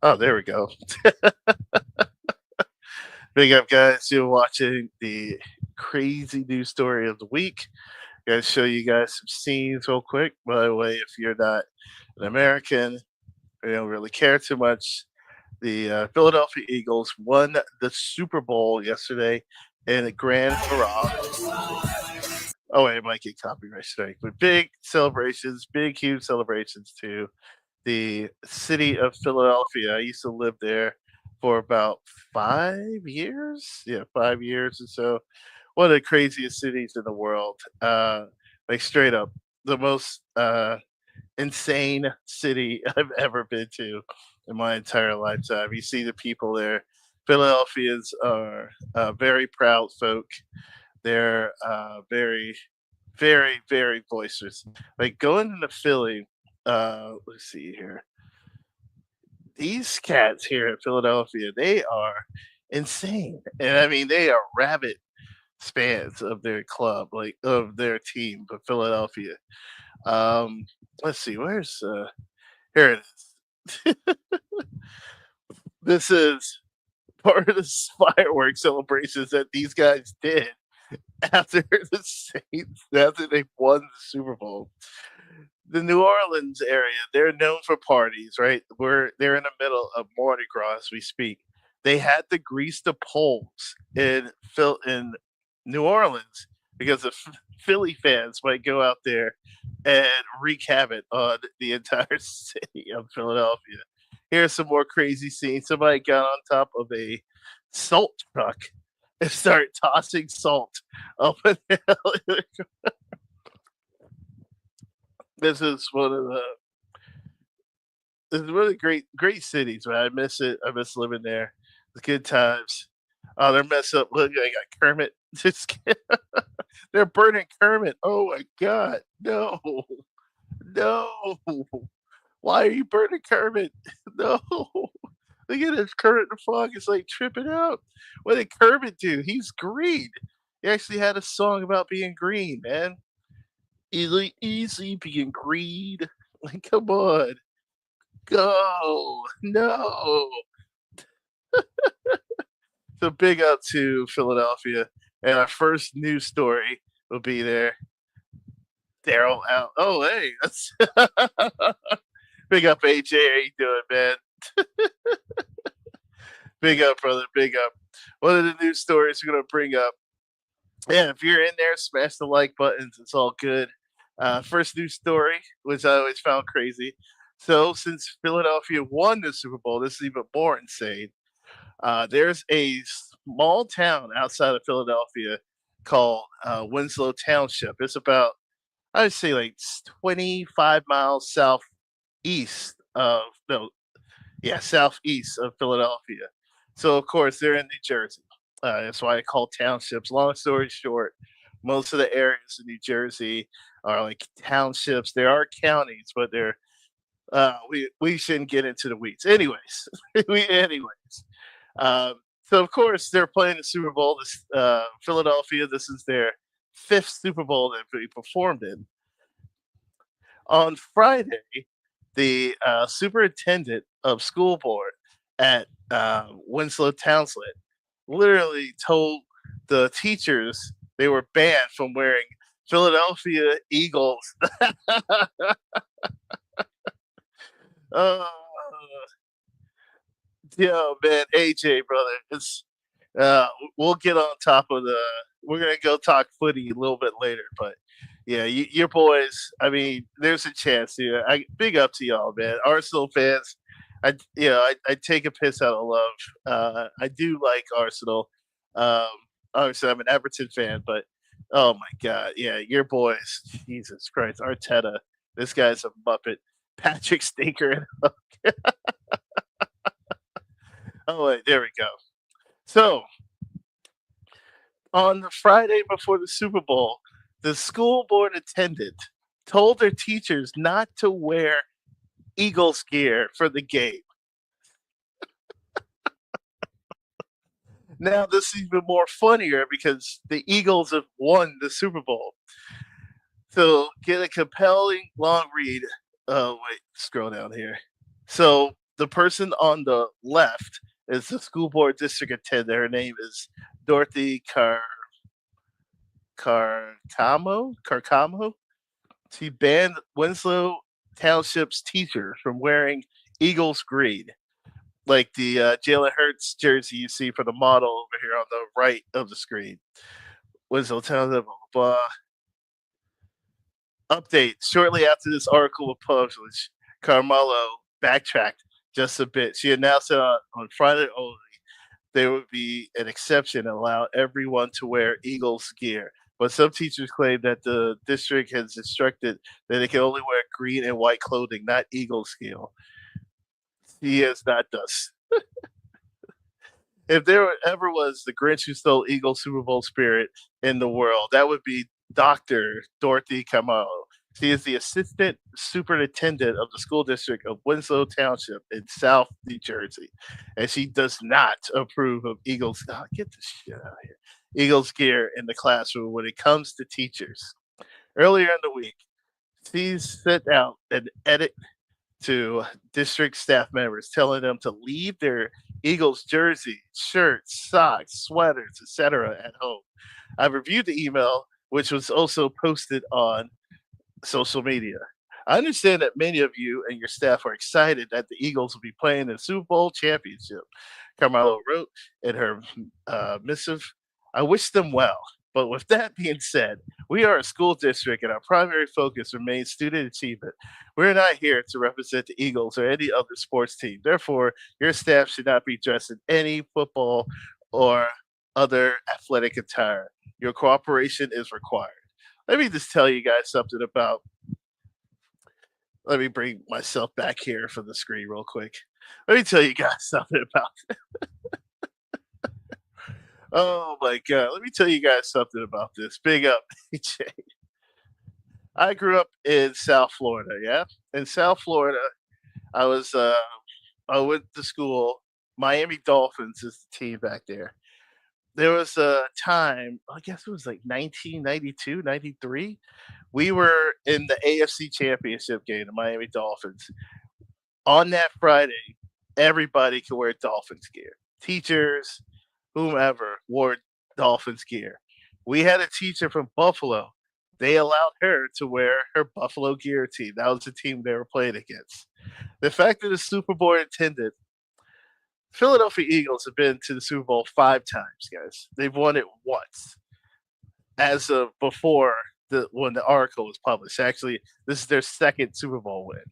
Oh, there we go. Big up, guys. You're watching the crazy news story of the week. Gonna show you guys some scenes real quick. By the way, if you're not an American, you don't really care too much. The Philadelphia Eagles won the Super Bowl yesterday in a grand hurrah. Oh, wait, it might get copyright strike, but big celebrations, big, huge celebrations to the city of Philadelphia. I used to live there for about 5 years. Yeah, 5 years or so. One of the craziest cities in the world. Like straight up the most insane city I've ever been to in my entire lifetime. You see the people there. Philadelphians are very proud folk. They're very, very, very boisterous. Like going into Philly, let's see here. These cats here in Philadelphia, they are insane. And I mean, they are rabid fans of their club, like of their team, but Philadelphia. Um, let's see, where's here it is. This is part of the fireworks celebrations that these guys did after the Saints, after they won the Super Bowl. The New Orleans area, they're known for parties, right? They're in the middle of Mardi Gras as we speak. They had to grease the poles in New Orleans because the Philly fans might go out there and wreak havoc on the entire city of Philadelphia. Here's some more crazy scenes. Somebody got on top of a salt truck and started tossing salt up and down. This is one of the It's really great cities, man. I miss it. I miss living there. The good times. Oh, they're messed up. Look, I got Kermit. They're burning Kermit. Oh my god. No. No. Why are you burning Kermit? No. Look at this Kermit the Frog is like tripping out. What did Kermit do? He's green. He actually had a song about being green, man. Easy being green. Like, come on. Go. No. So big up to Philadelphia. And our first news story will be there. Daryl out. Oh, hey, that's big up AJ. How you doing, man? Big up, brother. Big up. One of the news stories we're gonna bring up. Yeah, if you're in there, smash the like buttons. It's all good. First news story, which I always found crazy. So, since Philadelphia won the Super Bowl, this is even more insane. There's a small town outside of Philadelphia called Winslow Township. It's about, I'd say, like 25 miles southeast of, no, yeah, southeast of Philadelphia. So, of course, they're in New Jersey. That's why I call townships. Long story short, most of the areas in New Jersey are like townships. There are counties, but we shouldn't get into the weeds. Anyways, anyways. So of course they're playing the Super Bowl. This Philadelphia. This is their fifth Super Bowl that they performed in. On Friday, the superintendent of school board at Winslow Township literally told the teachers they were banned from wearing Philadelphia Eagles. uh, Yo, man, AJ, brother, uh, we'll get on top of the. We're gonna go talk footy a little bit later, but yeah, your boys. I mean, there's a chance here. I big up to y'all, man. Arsenal fans. I take a piss out of love. I do like Arsenal. Um, Obviously, I'm an Everton fan, but oh my god, yeah, your boys. Jesus Christ, Arteta. This guy's a muppet. Patrick Stinker. Oh wait, there we go. So on the Friday before the Super Bowl, the school board attendant told their teachers not to wear Eagles gear for the game. Now, this is even more funnier because the Eagles have won the Super Bowl. So, get a compelling long read. Oh, wait, scroll down here. So, the person on the left is the school board district attendant. Her name is Dorothy Carcamo. She banned Winslow Township's teachers from wearing Eagles green, like the Jalen Hurts jersey you see for the model over here on the right of the screen. Winslow Township, blah, blah, blah. Update: shortly after this article was published, Carmelo backtracked just a bit. She announced that on Friday only there would be an exception and allow everyone to wear Eagles gear. But some teachers claim that the district has instructed that they can only wear green and white clothing, not Eagles gear. He has not done. If there ever was the Grinch who stole Eagles Super Bowl spirit in the world, that would be Dr. Dorothy Kamalo. She is the assistant superintendent of the school district of Winslow Township in South New Jersey, and she does not approve of Eagles. Oh, get this shit out of here. Eagles gear in the classroom when it comes to teachers. Earlier in the week, she sent out an edit to district staff members, telling them to leave their Eagles jersey, shirts, socks, sweaters, etc. at home. I've reviewed the email, which was also posted on social media. I understand that many of you and your staff are excited that the Eagles will be playing the Super Bowl championship. Carmelo wrote in her missive, I wish them well. But with that being said, we are a school district and our primary focus remains student achievement. We're not here to represent the Eagles or any other sports team. Therefore, your staff should not be dressed in any football or other athletic attire. Your cooperation is required. Let me just tell you guys something about. Let me bring myself back here for the screen real quick. Let me tell you guys something about. Oh my god! Let me tell you guys something about this. Big up, DJ. I grew up in South Florida. Yeah, in South Florida, I was. I went to school. Miami Dolphins is the team back there. There was a time, I guess it was like 1992, 93. We were in the AFC Championship game, the Miami Dolphins. On that Friday, everybody could wear Dolphins gear. Teachers, whomever wore Dolphins gear. We had a teacher from Buffalo. They allowed her to wear her Buffalo gear team. That was the team they were playing against. The fact that the Super Bowl attended, Philadelphia Eagles have been to the Super Bowl 5 times, guys. They've won it once. As of before when the article was published. Actually, this is their second Super Bowl win.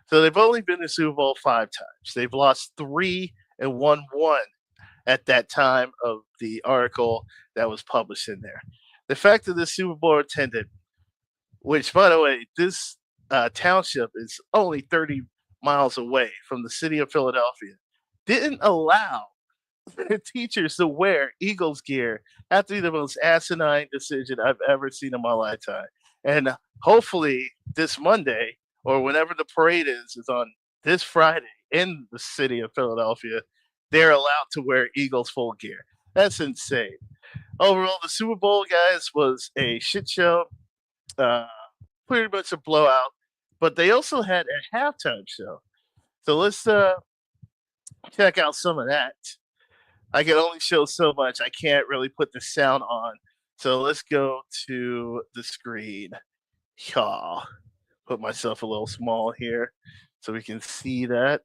So they've only been to Super Bowl 5 times. They've lost three and won one at that time of the article that was published in there. The fact that the Super Bowl attendant, which by the way, this township is only 30 miles away from the city of Philadelphia, didn't allow their teachers to wear Eagles gear after the most asinine decision I've ever seen in my lifetime. And hopefully this Monday or whenever the parade is on this Friday in the city of Philadelphia, they're allowed to wear Eagles full gear. That's insane. Overall, the Super Bowl, guys, was a shit show, uh, pretty much a blowout. But they also had a halftime show. So let's check out some of that. I can only show so much. I can't really put the sound on. So let's go to the screen. Yeah. Put myself a little small here so we can see that.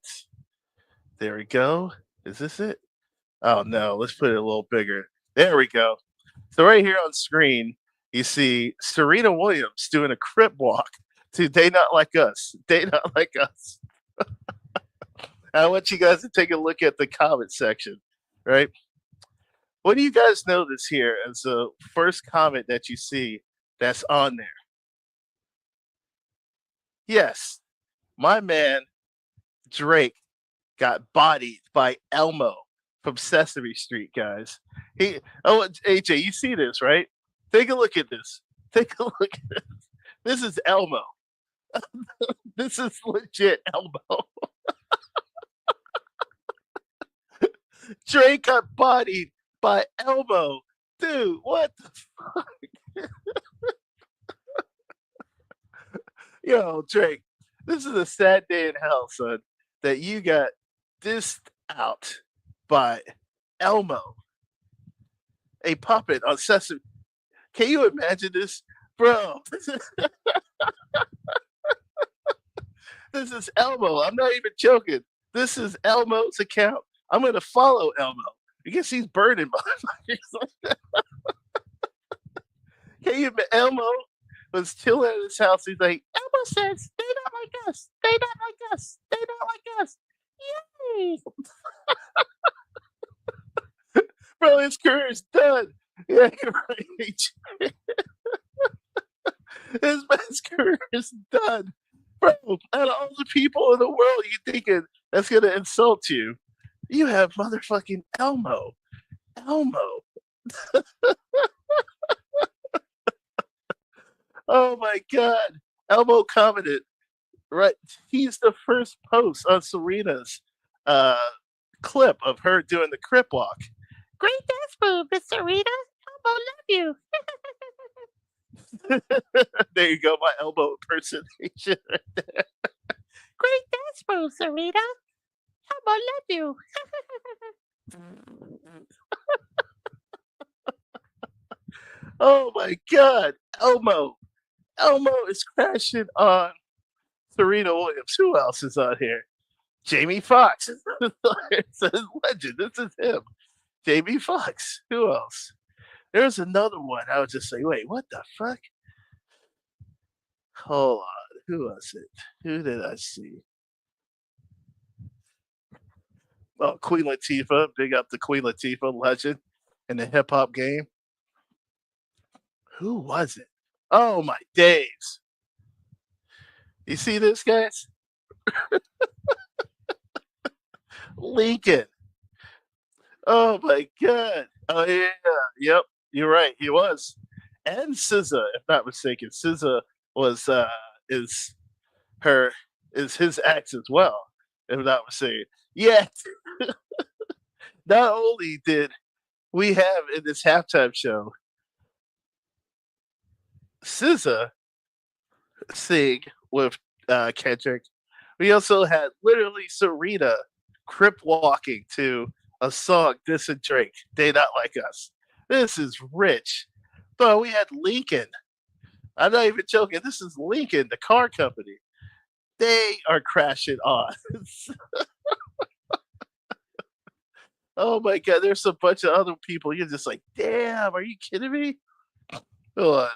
There we go. Is this it? Oh no, let's put it a little bigger. There we go. So right here on screen, you see Serena Williams doing a crip walk to They Not Like Us. They Not Like Us. I want you guys to take a look at the comment section, right? What do you guys notice here as the first comment that you see that's on there? Yes, my man Drake got bodied by Elmo from Sesame Street, guys. AJ, you see this, right? Take a look at this. Take a look at this. This is Elmo. This is legit Elmo. Drake got bodied by Elmo. Dude, what the fuck? Yo, Drake, this is a sad day in hell, son, that you got dissed out by Elmo, a puppet on Sesame. Can you imagine this, bro? This is Elmo. I'm not even joking. This is Elmo's account. I'm gonna follow Elmo because he's burning my. Can you? Elmo was chilling at his house. He's like, Elmo says they don't like us. They don't like us. They don't like us. Yay! Bro, his career's done. Yeah, you're right. His career is done. Bro, out of all the people in the world you thinking that's gonna insult you, you have motherfucking Elmo. Elmo. Oh my god. Elmo commented, right? He's the first post on Serena's uh clip of her doing the crip walk. Great dance move, Miss Serena. Elmo love you. There you go, my elbow impersonation. Great dance move, Serena. Elmo love you. Oh my god, Elmo. Elmo is crashing on Serena Williams. Who else is on here? Jamie Foxx. It's a legend. This is him. Jamie Foxx. Who else? There's another one. I was just like, wait, what the fuck? Hold on. Who was it? Who did I see? Oh, Queen Latifah. Big up the Queen Latifah legend in the hip hop game. Who was it? Oh my days. You see this, guys? Lincoln. Oh my god. Oh yeah. Yep. You're right. He was. And SZA, if not mistaken. SZA was is her is his ex as well, if not mistaken. Yet not only did we have in this halftime show SZA sing with Kendrick, we also had literally Serena crip walking to a song dissing Drake. They not like us. This is rich. But we had Lincoln. I'm not even joking. This is Lincoln, the car company. They are crashing on. Oh my god, there's a bunch of other people. You're just like, damn, are you kidding me? Hold on.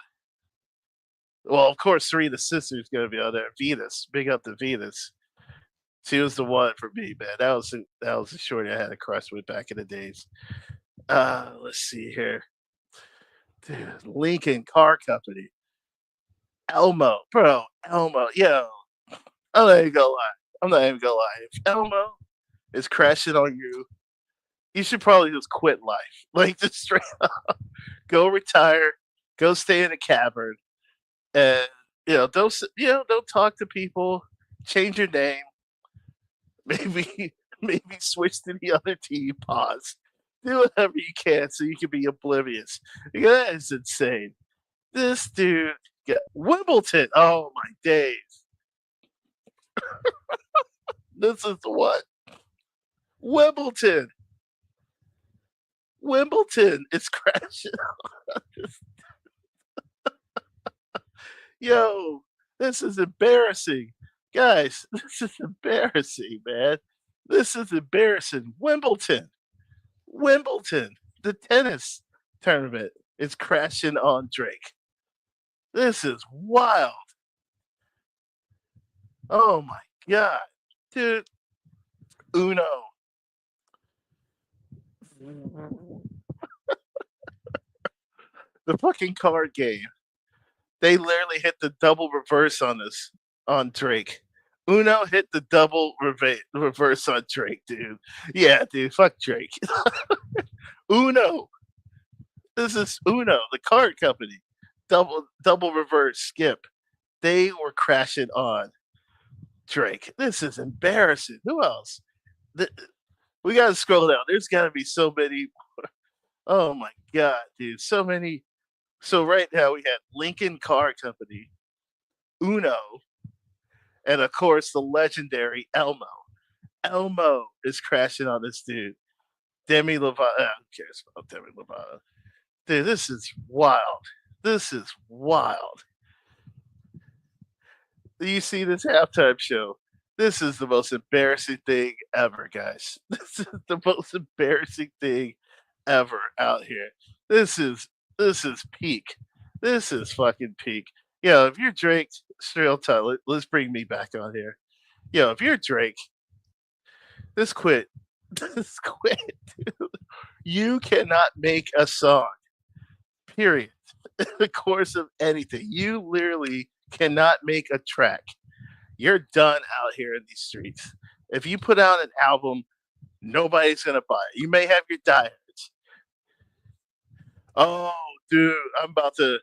Well, of course, Serena's sister's gonna be on there. Venus, big up to Venus. She was the one for me, man. That was the shorty I had a crush with back in the days. Let's see here. Dude, Lincoln Car Company. Elmo, bro, Elmo, yo. I'm not even gonna lie. I'm not even gonna lie. If Elmo is crashing on you, you should probably just quit life. Like just straight up, go retire, go stay in a cavern, and don't talk to people. Change your name. Maybe maybe switch to the other team. Pause. Do whatever you can so you can be oblivious. That is insane. This dude, Wimbledon. Oh my days. This is what Wimbledon. Wimbledon is crashing. Yo, this is embarrassing. Guys, this is embarrassing, man. This is embarrassing. Wimbledon. Wimbledon, the tennis tournament is crashing on Drake. This is wild. Oh my god. Dude, Uno. The fucking card game. They literally hit the double reverse on this on Drake. Uno hit the double reverse on Drake, dude. Yeah, dude, fuck Drake. Uno. This is Uno, the card company. Double reverse skip. They were crashing on Drake. This is embarrassing. Who else? We gotta scroll down. There's gotta be so many. Oh my god, dude. So many. So right now we had Lincoln Car Company, Uno, and of course the legendary Elmo. Elmo is crashing on this dude. Demi Lovato. Who cares about Demi Lovato? Dude, this is wild. This is wild. Do you see this halftime show? This is the most embarrassing thing ever, guys. This is the most embarrassing thing ever out here. This is this is peak. This is fucking peak. If you're Drake, straight time, let's bring me back on here. If you're Drake, just quit. Just quit. You cannot make a song. Period. In the course of anything. You literally cannot make a track. You're done out here in these streets. If you put out an album, nobody's gonna buy it. You may have your diehards. Oh, dude, I'm about to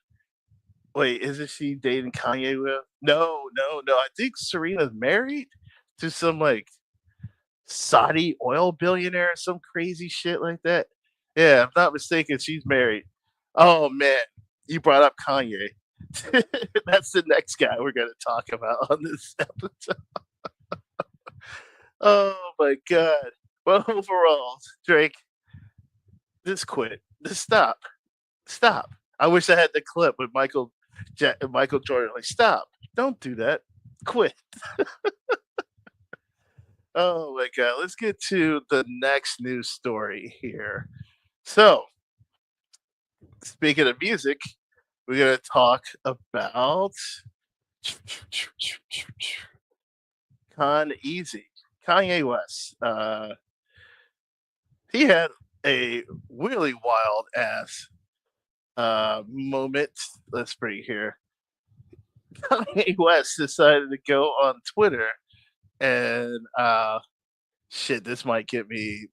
wait. Isn't she dating Kanye with? No, no, no. I think Serena's married to some like Saudi oil billionaire or some crazy shit like that. Yeah, if I'm not mistaken, she's married. Oh man, you brought up Kanye. That's the next guy we're gonna talk about on this episode. Oh my god. Well, overall, Drake, just quit. Just stop. Stop. I wish I had the clip with Michael Jordan. Like, stop. Don't do that. Quit. Oh my god. Let's get to the next news story here. So, speaking of music, we're gonna talk about Easy. Kanye West. He had a really wild ass moment. Let's bring here. Kanye West decided to go on Twitter and shit. This might get me.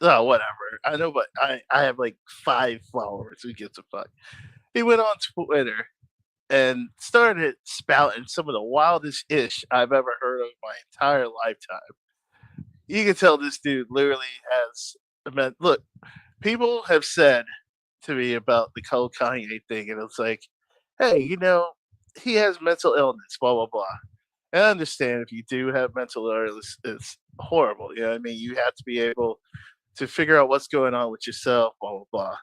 Oh, whatever. I know, but I have like 5 followers. Who gives a fuck? He went on Twitter and started spouting some of the wildest ish I've ever heard of my entire lifetime. You can tell this dude literally has. Look, people have said to me about the whole Kanye thing, and it's like, hey, he has mental illness, blah blah blah. And I understand if you do have mental illness, it's horrible. You know what I mean? You have to be able to figure out what's going on with yourself, blah blah blah.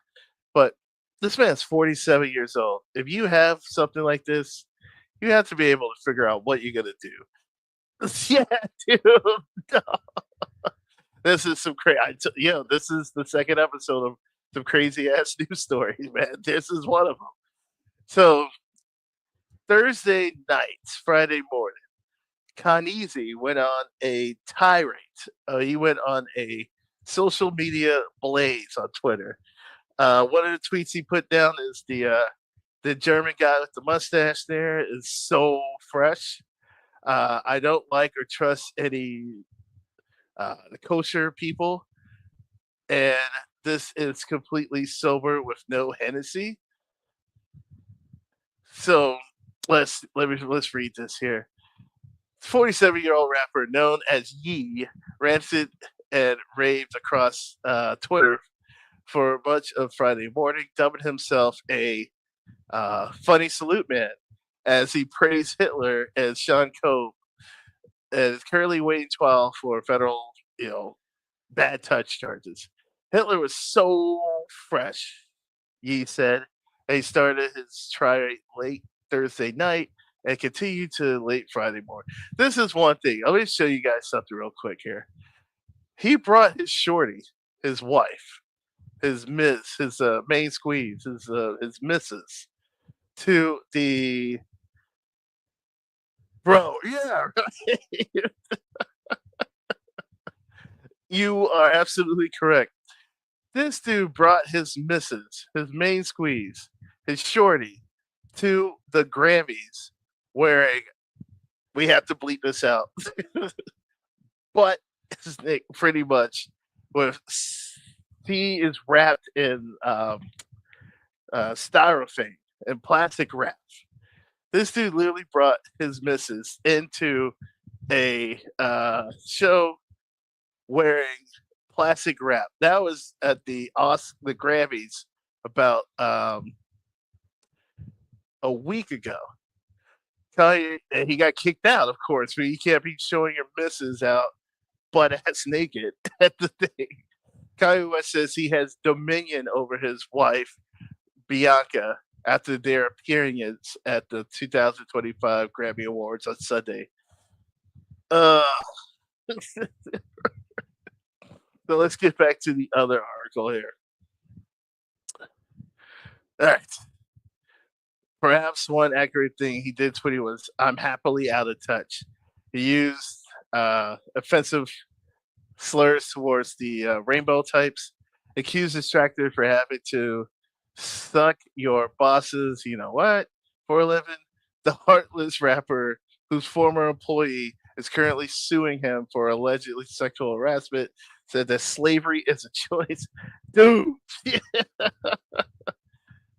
But this man's 47 years old. If you have something like this, you have to be able to figure out what you're gonna do. Yeah, dude. No. This is some crazy. This is the second episode of some crazy ass news stories, man. This is one of them. So Thursday night, Friday morning, Kanizi went on a tirade. He went on a social media blaze on Twitter. One of the tweets he put down is the German guy with the mustache there is so fresh. I don't like or trust any the kosher people, and this is completely sober with no Hennessy. So let's read this here. 47-year-old rapper known as Yee ranted and raved across Twitter for much of Friday morning, dubbing himself a funny salute man as he praised Hitler and Sean Cope and is currently waiting trial for federal, bad touch charges. Hitler was so fresh, Yee said, and he started his trial late Thursday night and continued to late Friday morning. This is one thing. Let me show you guys something real quick here. He brought his shorty, his wife, his miss, his main squeeze, his missus to the bro. Yeah, right. You are absolutely correct. This dude brought his missus, his main squeeze, his shorty to the Grammys wearing, we have to bleep this out, but pretty much with, he is wrapped in styrofoam and plastic wrap. This dude literally brought his missus into a show wearing plastic wrap. That was at the Grammys about a week ago. Kanye, and he got kicked out, of course, but you can't be showing your missus out butt ass naked at the thing. Kanye West says he has dominion over his wife, Bianca, after their appearance at the 2025 Grammy Awards on Sunday. Uh, so let's get back to the other article here. All right. Perhaps one accurate thing he did tweet was, "I'm happily out of touch." He used offensive slurs towards the rainbow types, accused Distractor for having to suck your boss's, you know what, for a living. The heartless rapper, whose former employee is currently suing him for allegedly sexual harassment, said that slavery is a choice. Dude,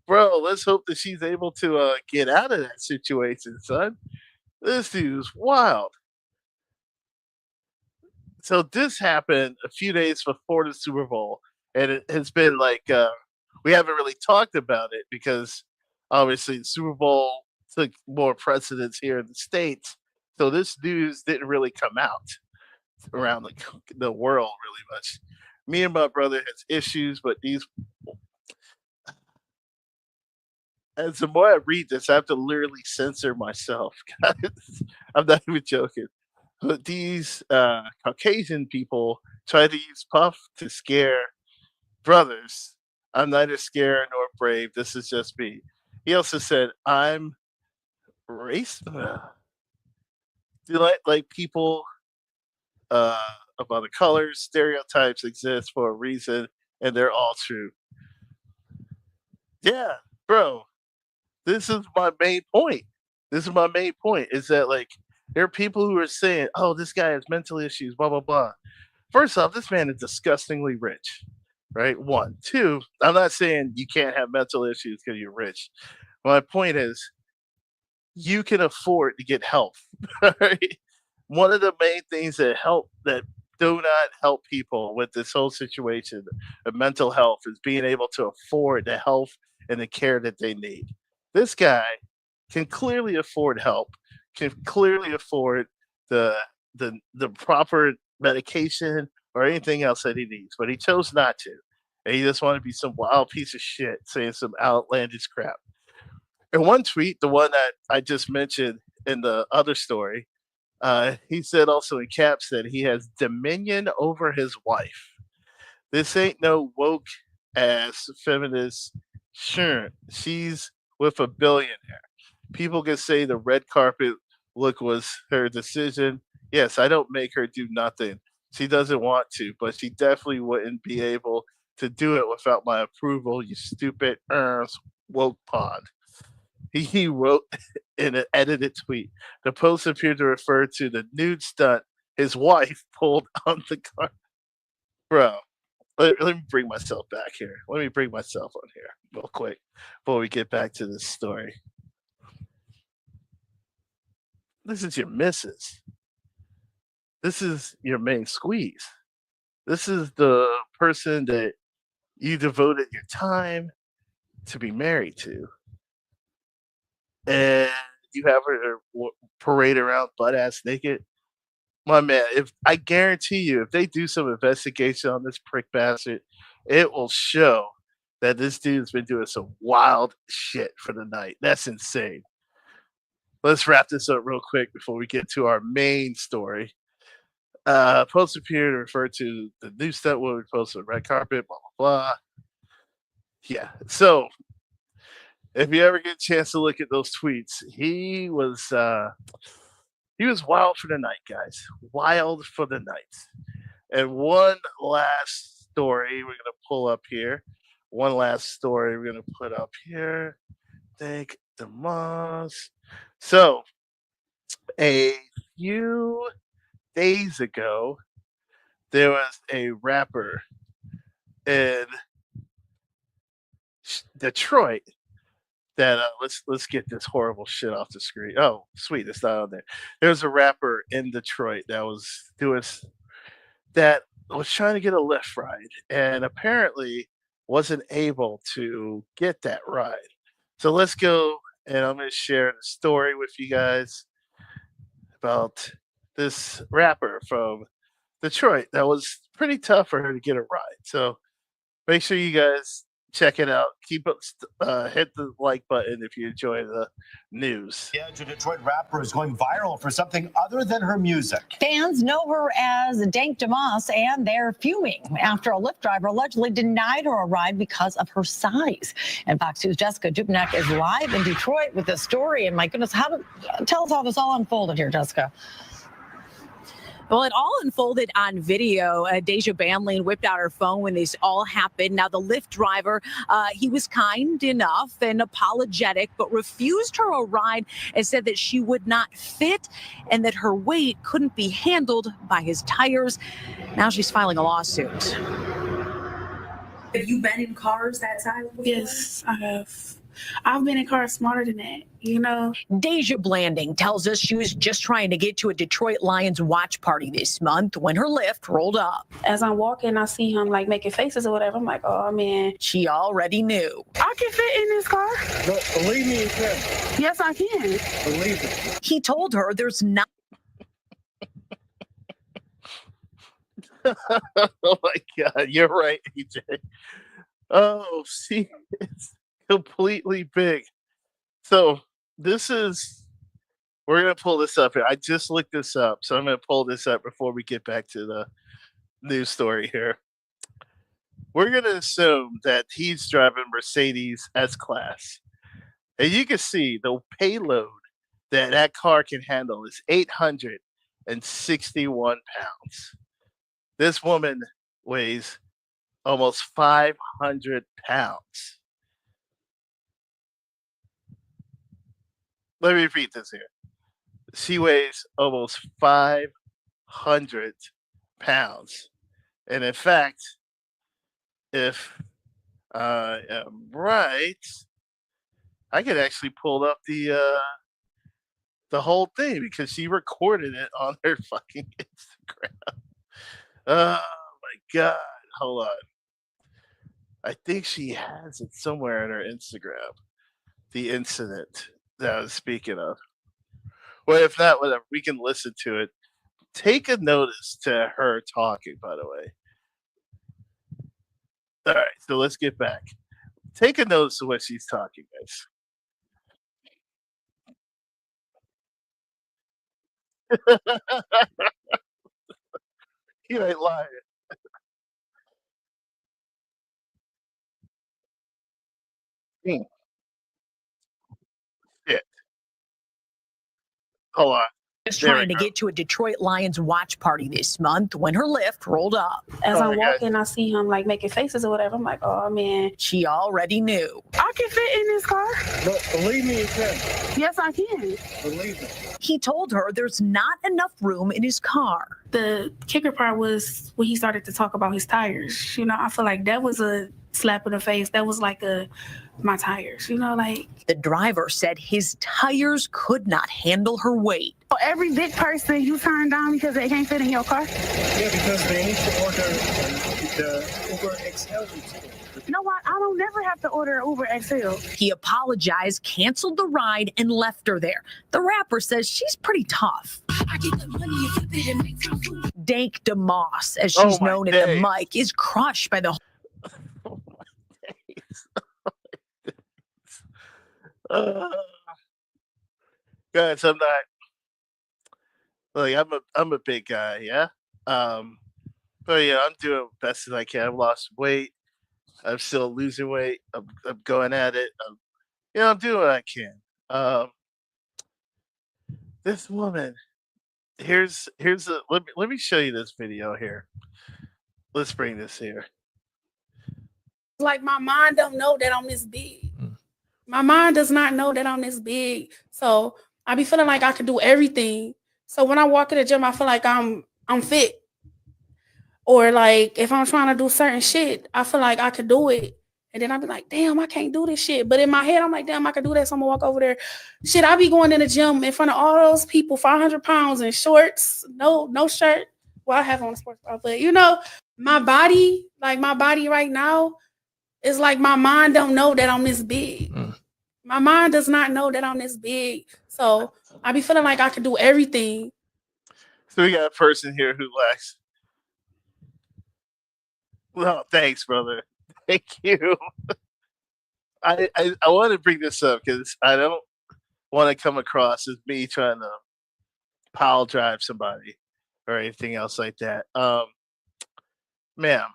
bro, let's hope that she's able to get out of that situation, son. This dude's wild. So this happened a few days before the Super Bowl, and it has been like we haven't really talked about it because obviously the Super Bowl took more precedence here in the states. So this news didn't really come out around the world really much. Me and my brother has issues, but these as the more I read this, I have to literally censor myself. I'm not even joking. But these Caucasian people try to use Puff to scare brothers. I'm neither scared nor brave. This is just me. He also said, "I'm race." Do like people uh, of other colors? Stereotypes exist for a reason, and they're all true. Yeah, bro. This is my main point. This is my main point. Is that like there are people who are saying, "Oh, this guy has mental issues." Blah blah blah. First off, this man is disgustingly rich, right? One. Two, I'm not saying you can't have mental issues because you're rich. My point is you can afford to get help. Right? One of the main things that do not help people with this whole situation of mental health is being able to afford the health and the care that they need. This guy can clearly afford help, can clearly afford the the proper medication or anything else that he needs, but he chose not to. And he just wanted to be some wild piece of shit saying some outlandish crap. In one tweet, the one that I just mentioned in the other story, he said also in caps that he has dominion over his wife. This ain't no woke ass feminist. Sure, she's with a billionaire. People can say the red carpet look was her decision. Yes, I don't make her do nothing. She doesn't want to, but she definitely wouldn't be able to do it without my approval, you stupid woke pod. He wrote in an edited tweet. The post appeared to refer to the nude stunt his wife pulled on the car. Bro, let me bring myself back here. Let me bring myself on here real quick before we get back to this story. This is your missus. This is your main squeeze. This is the person that you devoted your time to be married to. And you have her parade around butt ass naked. My man, if I guarantee you, if they do some investigation on this prick bastard, it will show that this dude's been doing some wild shit for the night. That's insane. Let's wrap this up real quick before we get to our main story. Post appeared to refer to the new stunt woman posted on red carpet, blah blah blah. Yeah. So if you ever get a chance to look at those tweets, he was wild for the night, guys. Wild for the night. And one last story we're gonna pull up here. One last story we're gonna put up here. Thank the Moss. So a few days ago, there was a rapper in Detroit that let's get this horrible shit off the screen. Oh, sweet, it's not on there. There's a rapper in Detroit that was doing that was trying to get a Lyft ride and apparently wasn't able to get that ride. So let's go and I'm going to share the story with you guys about this rapper from Detroit. That was pretty tough for her to get a ride. So make sure you guys check it out. Hit the like button if you enjoy the news. Yeah, a Detroit rapper is going viral for something other than her music. Fans know her as Dank DeMoss, and they're fuming after a Lyft driver allegedly denied her a ride because of her size. And Fox News' Jessica Dupnack is live in Detroit with the story. And my goodness, tell us how this all unfolded here, Jessica. Well, it all unfolded on video. Deja Banlane whipped out her phone when this all happened. Now, the Lyft driver, he was kind enough and apologetic, but refused her a ride and said that she would not fit and that her weight couldn't be handled by his tires. Now she's filing a lawsuit. Have you been in cars that size before? Yes, I have. I've been in cars smarter than that, you know. Deja Blanding tells us she was just trying to get to a Detroit Lions watch party this month when her Lyft rolled up. As I'm walking, I see him like making faces or whatever. I'm like, oh man. She already knew. I can fit in this car. But believe me, you can. Yes, I can. Believe it. He told her there's not. Oh my God, you're right, EJ. Oh, see, it's completely big. So we're gonna pull this up here. I just looked this up, so I'm gonna pull this up before we get back to the news story here. We're gonna assume that he's driving Mercedes S-Class, and you can see the payload that car can handle is 861 pounds. This woman weighs almost 500 pounds. Let me repeat this here. She weighs almost 500 pounds. And in fact, if I am right, I could actually pull up the whole thing because she recorded it on her fucking Instagram. Oh my God. Hold on. I think she has it somewhere on her Instagram. The incident that I was speaking of. Well, if not, whatever, we can listen to it. Take a notice to her talking, by the way. All right, so let's get back. Take a notice of what she's talking, guys. You ain't lying. Mm, shit. Hold on. Just There we trying to go. get to a Detroit Lions watch party this month when her Lyft rolled up. As Oh, I'm my walking, I see him like making faces or whatever. I'm like, oh man. She already knew. I can fit in this car. But believe me, you can. Yes, I can. Believe it. He told her there's not enough room in his car. The kicker part was when he started to talk about his tires. You know, I feel like that was a slap in the face. That was like my tires, you know, like. The driver said his tires could not handle her weight. Every big person you turn down because they can't fit in your car. Yeah, because they need to order the Uber XL. You know what? I don't never have to order an Uber XL. He apologized, canceled the ride, and left her there. The rapper says she's pretty tough. Dank DeMoss, as she's my known at the days. mic, is crushed by the Oh my days. Uh, guys, I'm not like I'm a big guy, yeah. But yeah, I'm doing best as I can. I've lost weight. I'm still losing weight. I'm going at it. I'm doing what I can. This woman, let me show you this video here. Let's bring this here. Like my mind don't know that I'm this big. My mind does not know that I'm this big. So I be feeling like I could do everything. So when I walk in the gym, I feel like I'm fit. Or like if I'm trying to do certain shit, I feel like I could do it. And then I be like, damn, I can't do this shit. But in my head, I'm like, damn, I could do that. So I'm gonna walk over there. Shit, I be going in the gym in front of all those people, 500 pounds in shorts, no shirt. Well, I have on a sports bra, but you know, my body right now is like my mind don't know that I'm this big. My mind does not know that I'm this big. So I be feeling like I could do everything. So we got a person here who lacks Well, thanks, brother. Thank you. I want to bring this up because I don't want to come across as me trying to pile drive somebody or anything else like that. Ma'am,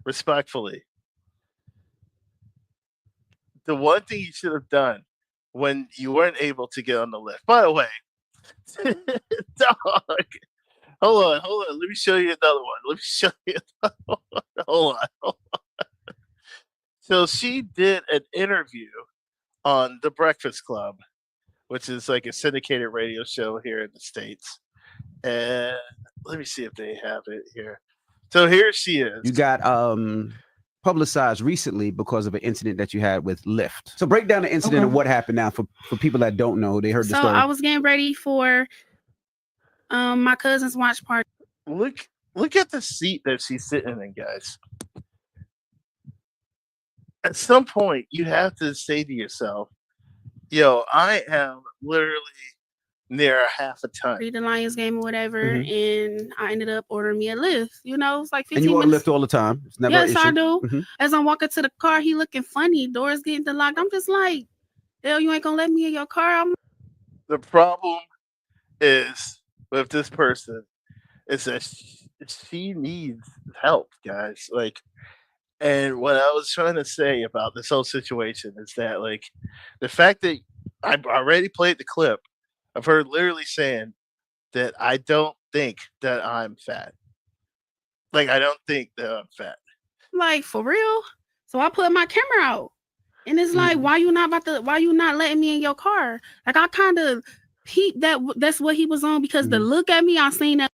respectfully, the one thing you should have done when you weren't able to get on the lift. By the way, dog. Hold on. Let me show you another one. Let me show you another one. Hold on. So she did an interview on The Breakfast Club, which is like a syndicated radio show here in the States. And let me see if they have it here. So here she is. You got publicized recently because of an incident that you had with Lyft. So break down the incident and what happened now for people that don't know. They heard the So story. I was getting ready for my cousin's watch party. Look at the seat that she's sitting in, guys. At some point, you have to say to yourself, yo, I am literally near a half a ton. The Lions game or whatever, Mhm. and I ended up ordering me a Lyft. You know, it's like 15 And you order minutes. Lyft all the time. It's never Yes, an issue. I do. Mhm. As I'm walking to the car, he looking funny. Doors getting locked. I'm just like, hell, you ain't gonna let me in your car. The problem is with this person is that she needs help, guys. Like, and what I was trying to say about this whole situation is that, like, the fact that I already played the clip of her literally saying that I don't think that I'm fat. Like, I don't think that I'm fat. Like, for real? So I put my camera out. And it's like, Mhm. why you not letting me in your car? Like, I kind of peeped that's what he was on because the Mhm. look at me, I seen that.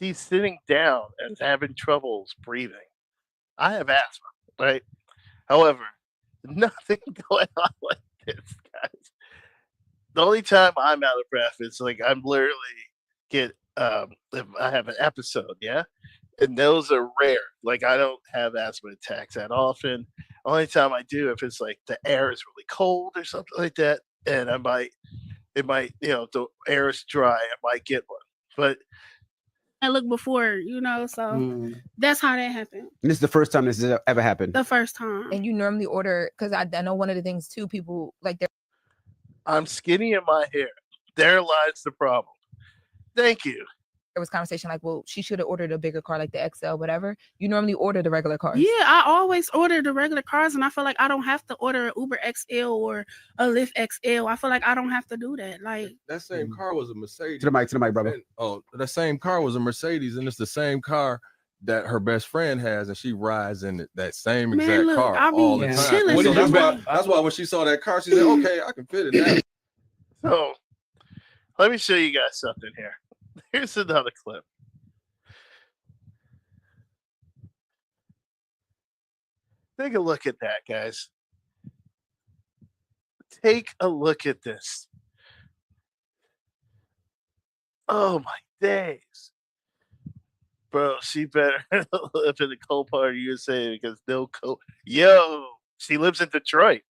She's sitting down and having troubles breathing. I have asthma, right? However, nothing going on like this, guys. The only time I'm out of breath is like I'm literally get if I have an episode, yeah, and those are rare. Like I don't have asthma attacks that often. Only time I do if it's like the air is really cold or something like that, and it might the air is dry, I might get one. But I looked before, so that's how that happened. And this is the first time this has ever happened. The first time. And you normally order, because I know one of the things too, people like I'm skinny in my hair. There lies the problem. Thank you. there was conversation like, well, she should have ordered a bigger car like the XL, whatever. You normally order the regular cars. Yeah, I always order the regular cars, and I feel like I don't have to order an Uber XL or a Lyft XL. I feel like I don't have to do that. Like that same car was a Mercedes. To the mic, brother. And, the same car was a Mercedes, and it's the same car that her best friend has, and she rides in that same exact look, car I be all the time. chilling So sometimes. that's why when she saw that car, she said, "Okay, I can fit it now." So let me show you guys something here. Here's another clip. Take a look at that, guys. Take a look at this. Oh my days. Bro, she better live in the cold part of USA because no cold. Yo, she lives in Detroit.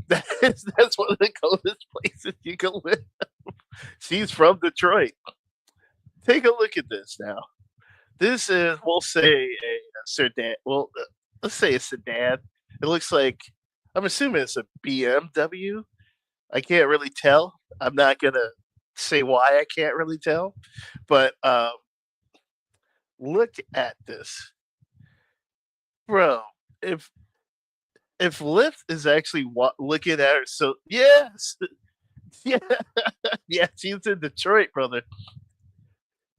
That's one of the coldest places you can live. She's from Detroit. Take a look at this now. This is, we'll say, a sedan. Well, let's say a sedan. It looks like, I'm assuming it's a BMW. I can't really tell. I'm not going to say why I can't really tell. But look at this. Bro, if Lyft is actually looking at her, so yes. Yeah, yeah, she's in Detroit, brother.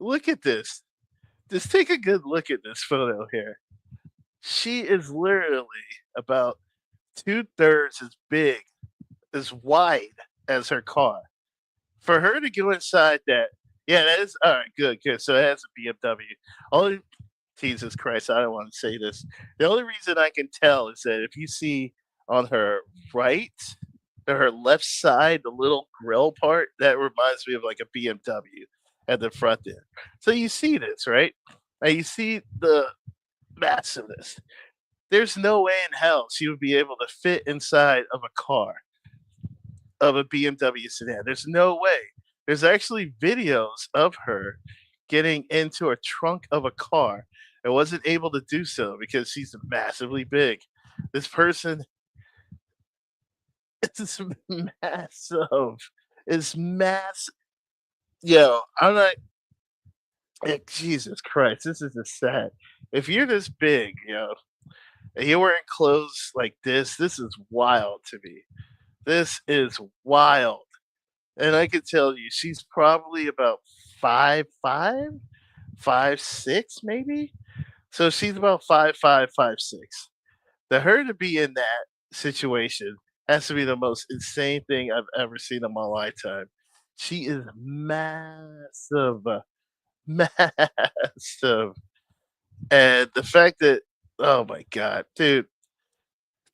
Look at this. Just take a good look at this photo here. She is literally about 2/3 as big, as wide as her car. For her to go inside that, yeah, that is all right. Good. So it has a BMW. Only, Jesus Christ, I don't want to say this. The only reason I can tell is that if you see on her right or her left side, the little grill part, that reminds me of like a BMW at the front there. So you see this, right? And you see the massiveness. There's no way in hell she would be able to fit inside of a car, of a BMW sedan. There's no way. There's actually videos of her getting into a trunk of a car and wasn't able to do so because she's massively big. This person is massive. Is massive. Yo, I'm not. Jesus Christ, this is just sad. If you're this big, and you're wearing clothes like this is wild to me. This is wild. And I can tell you, she's probably about 5'5", 5'6", maybe. So she's about 5'5", 5'6". For her to be in that situation has to be the most insane thing I've ever seen in my lifetime. She is massive, massive, and the fact that, oh my god, dude,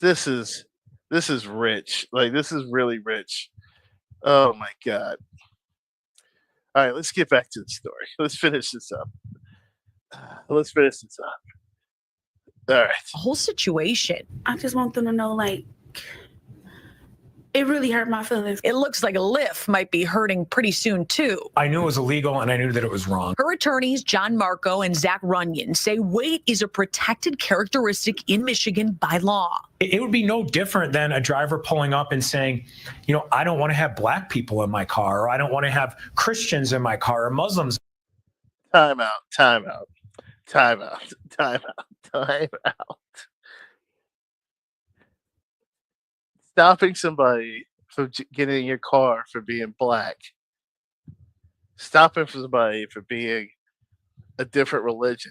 this is rich. Like, this is really rich. Oh my god. All right, let's get back to the story. Let's finish this up. Let's finish this up. All right. The whole situation. I just want them to know, like, it really hurt my feelings. It looks like Lyft might be hurting pretty soon, too. I knew it was illegal and I knew that it was wrong. Her attorneys, John Marco and Zach Runyon, say weight is a protected characteristic in Michigan by law. It would be no different than a driver pulling up and saying, I don't want to have black people in my car, or I don't want to have Christians in my car, or Muslims. Time out, time out, time out, time out, time out. Stopping somebody from getting in your car for being black, stopping somebody for being a different religion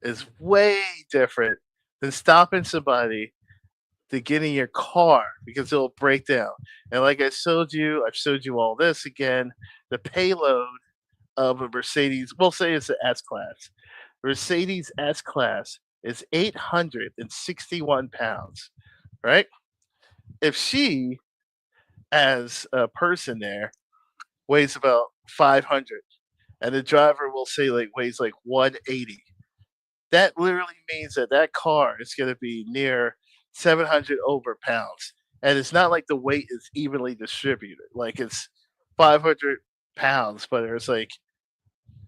is way different than stopping somebody to get in your car because it'll break down. And like I've showed you all this again. The payload of a Mercedes, we'll say it's an S-Class. Mercedes S-Class is 861 pounds, right? If she, as a person there, weighs about 500, and the driver will say weighs 180, that literally means that car is going to be near 700 over pounds. And it's not like the weight is evenly distributed. Like, it's 500 pounds, but there's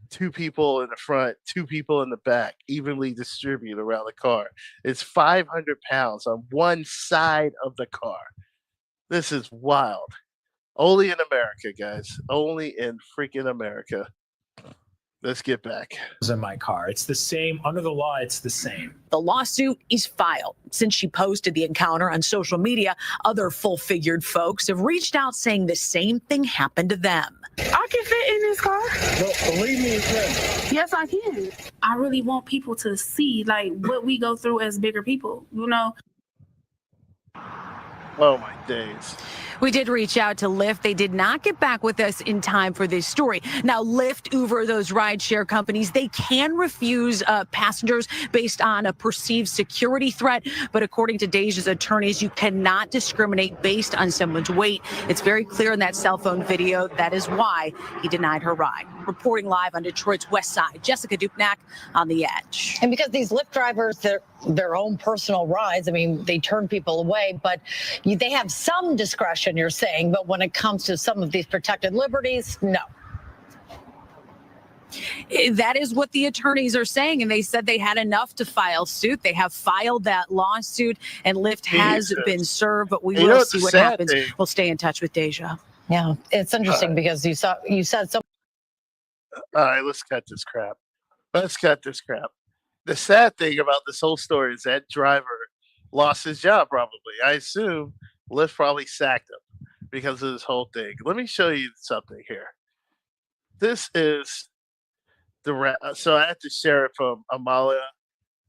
two people in the front, two people in the back, evenly distributed around the car. It's 500 pounds on one side of the car. This is wild. Only in America, guys. Only in freaking America. Let's get back. In my car. It's the same. Under the law, it's the same. The lawsuit is filed. Since she posted the encounter on social media, other full-figured folks have reached out saying the same thing happened to them. I can fit in this car. No, believe me, it's right. Yes, I can. I really want people to see what we go through as bigger people, Oh my days. We did reach out to Lyft. They did not get back with us in time for this story. Now, Lyft, Uber, those rideshare companies, they can refuse passengers based on a perceived security threat. But according to Deja's attorneys, you cannot discriminate based on someone's weight. It's very clear in that cell phone video. That is why he denied her ride. Reporting live on Detroit's West Side, Jessica Dupnack on The Edge. And because these Lyft drivers, their own personal rides, I mean, they turn people away, but they have some discretion, you're saying. But when it comes to some of these protected liberties, no. That is what the attorneys are saying, and they said they had enough to file suit. They have filed that lawsuit, and Lyft has been served, but we will see what happens. We'll stay in touch with Deja. Yeah, it's interesting because you said so. All right, let's cut this crap. The sad thing about this whole story is that driver lost his job probably. I assume Lyft probably sacked him because of this whole thing. Let me show you something here. This is so I had to share it from Amalia.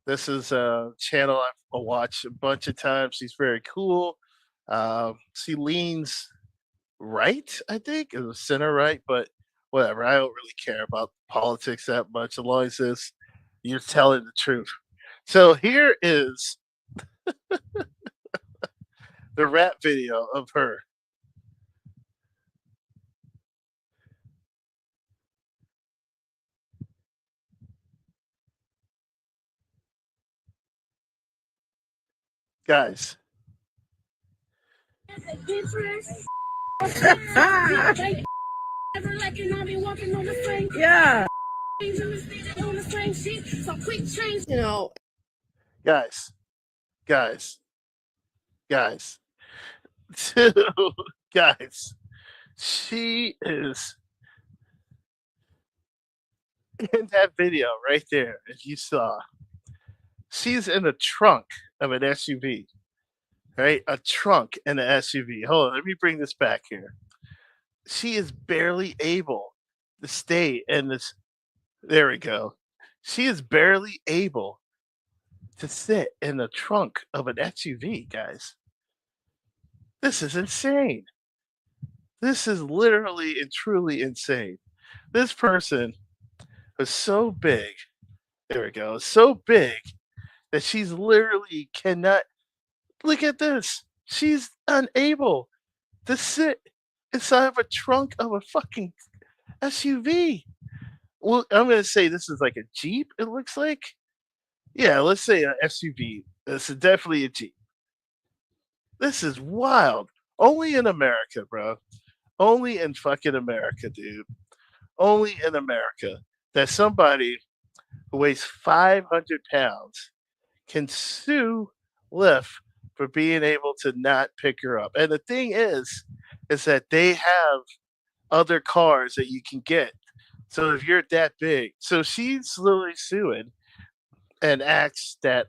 This is a channel I've watched a bunch of times. She's very cool. She leans right, I think, it was center right, but whatever. I don't really care about politics that much as long as you're telling the truth. So here is the rap video of her. Guys. Yeah. You know, guys, guys, guys, guys. She is in that video right there. If you saw, she's in the trunk of an SUV, right? A trunk in an SUV. Hold on, let me bring this back here. She is barely able to stay in this. There we go. She is barely able to sit in the trunk of an SUV, guys. This is insane. This is literally and truly insane. This person was so big. There we go. So big that she's literally cannot look at this. She's unable to sit inside of a trunk of a fucking SUV. Well, I'm gonna say this is like a Jeep, it looks like. Yeah, let's say a SUV. This is definitely a Jeep. This is wild. Only in America, bro. Only in fucking America, dude. Only in America that somebody who weighs 500 pounds can sue Lyft for being able to not pick her up. And the thing is that they have other cars that you can get. So if you're that big, so she's literally suing and asks that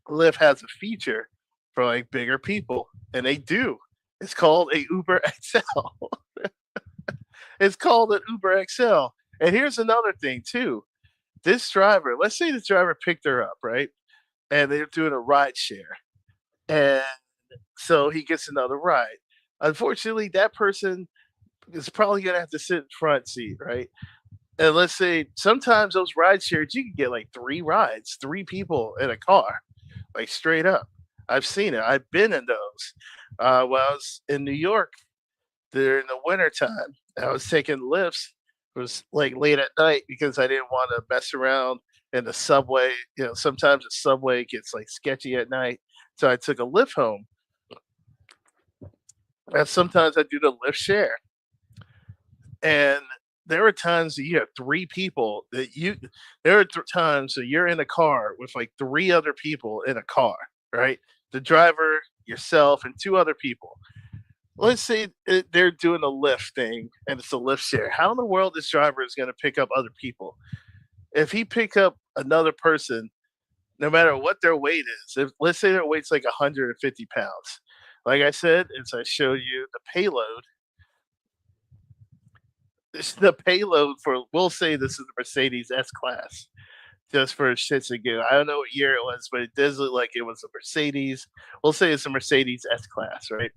Lyft has a feature for like bigger people, and they do. It's called a Uber XL. It's called an Uber XL. And here's another thing too. This driver, let's say this driver picked her up, right? And they're doing a ride share. And so he gets another ride. Unfortunately, that person is probably gonna have to sit in front seat, right? And let's say sometimes those ride shares, you can get like 3 rides, 3 people in a car, like straight up. I've seen it. I've been in those. When I was in New York during the winter time, I was taking lifts. It was like late at night because I didn't want to mess around in the subway. You know, sometimes the subway gets like sketchy at night. So I took a lift home. And sometimes I do the lift share. And there are times that you have 3 people that there are times that you're in a car with like 3 other people in a car, right? The driver, yourself, and 2 other people. Let's say they're doing a lift thing and it's a lift share. How in the world this driver is going to pick up other people? If he pick up another person, no matter what their weight is, if let's say their weight's like 150 pounds, like I said, as I showed you the payload, the payload for, we'll say this is the Mercedes S Class, just for shits and giggles. I don't know what year it was, but it does look like it was a Mercedes. We'll say it's a Mercedes S Class, right?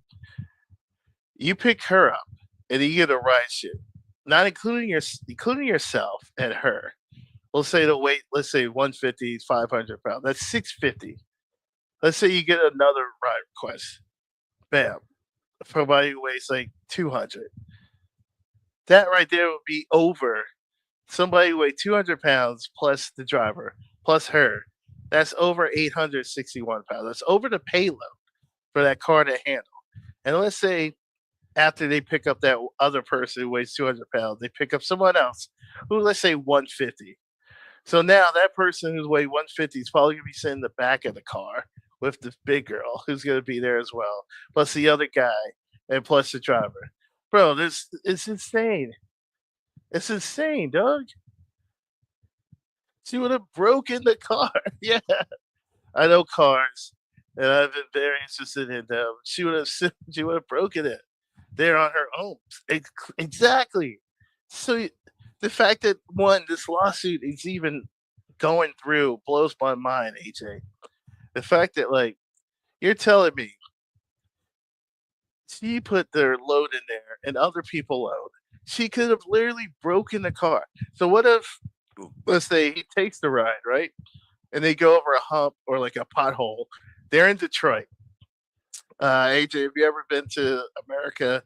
You pick her up, and you get a ride share, not including yourself and her. We'll say the weight. Let's say 150 is 500 pounds. That's 650. Let's say you get another ride request. Bam, for somebody who weighs like 200. That right there would be over somebody who weighs 200 pounds plus the driver plus her. That's over 861 pounds. That's over the payload for that car to handle. And let's say after they pick up that other person who weighs 200 pounds, they pick up someone else who, let's say, 150. So now that person who's weighed 150 is probably going to be sitting in the back of the car with the big girl who's going to be there as well, plus the other guy and plus the driver. Bro, it's insane. It's insane, dog. She would have broken the car. Yeah, I know cars, and I've been very interested in them. She would have broken it. They're on her own. Exactly. So the fact that this lawsuit is even going through blows my mind, AJ. The fact that like you're telling me she put their load in there and other people load. She could have literally broken the car. So what if, let's say he takes the ride, right? And they go over a hump or like a pothole. They're in Detroit. AJ, have you ever been to America?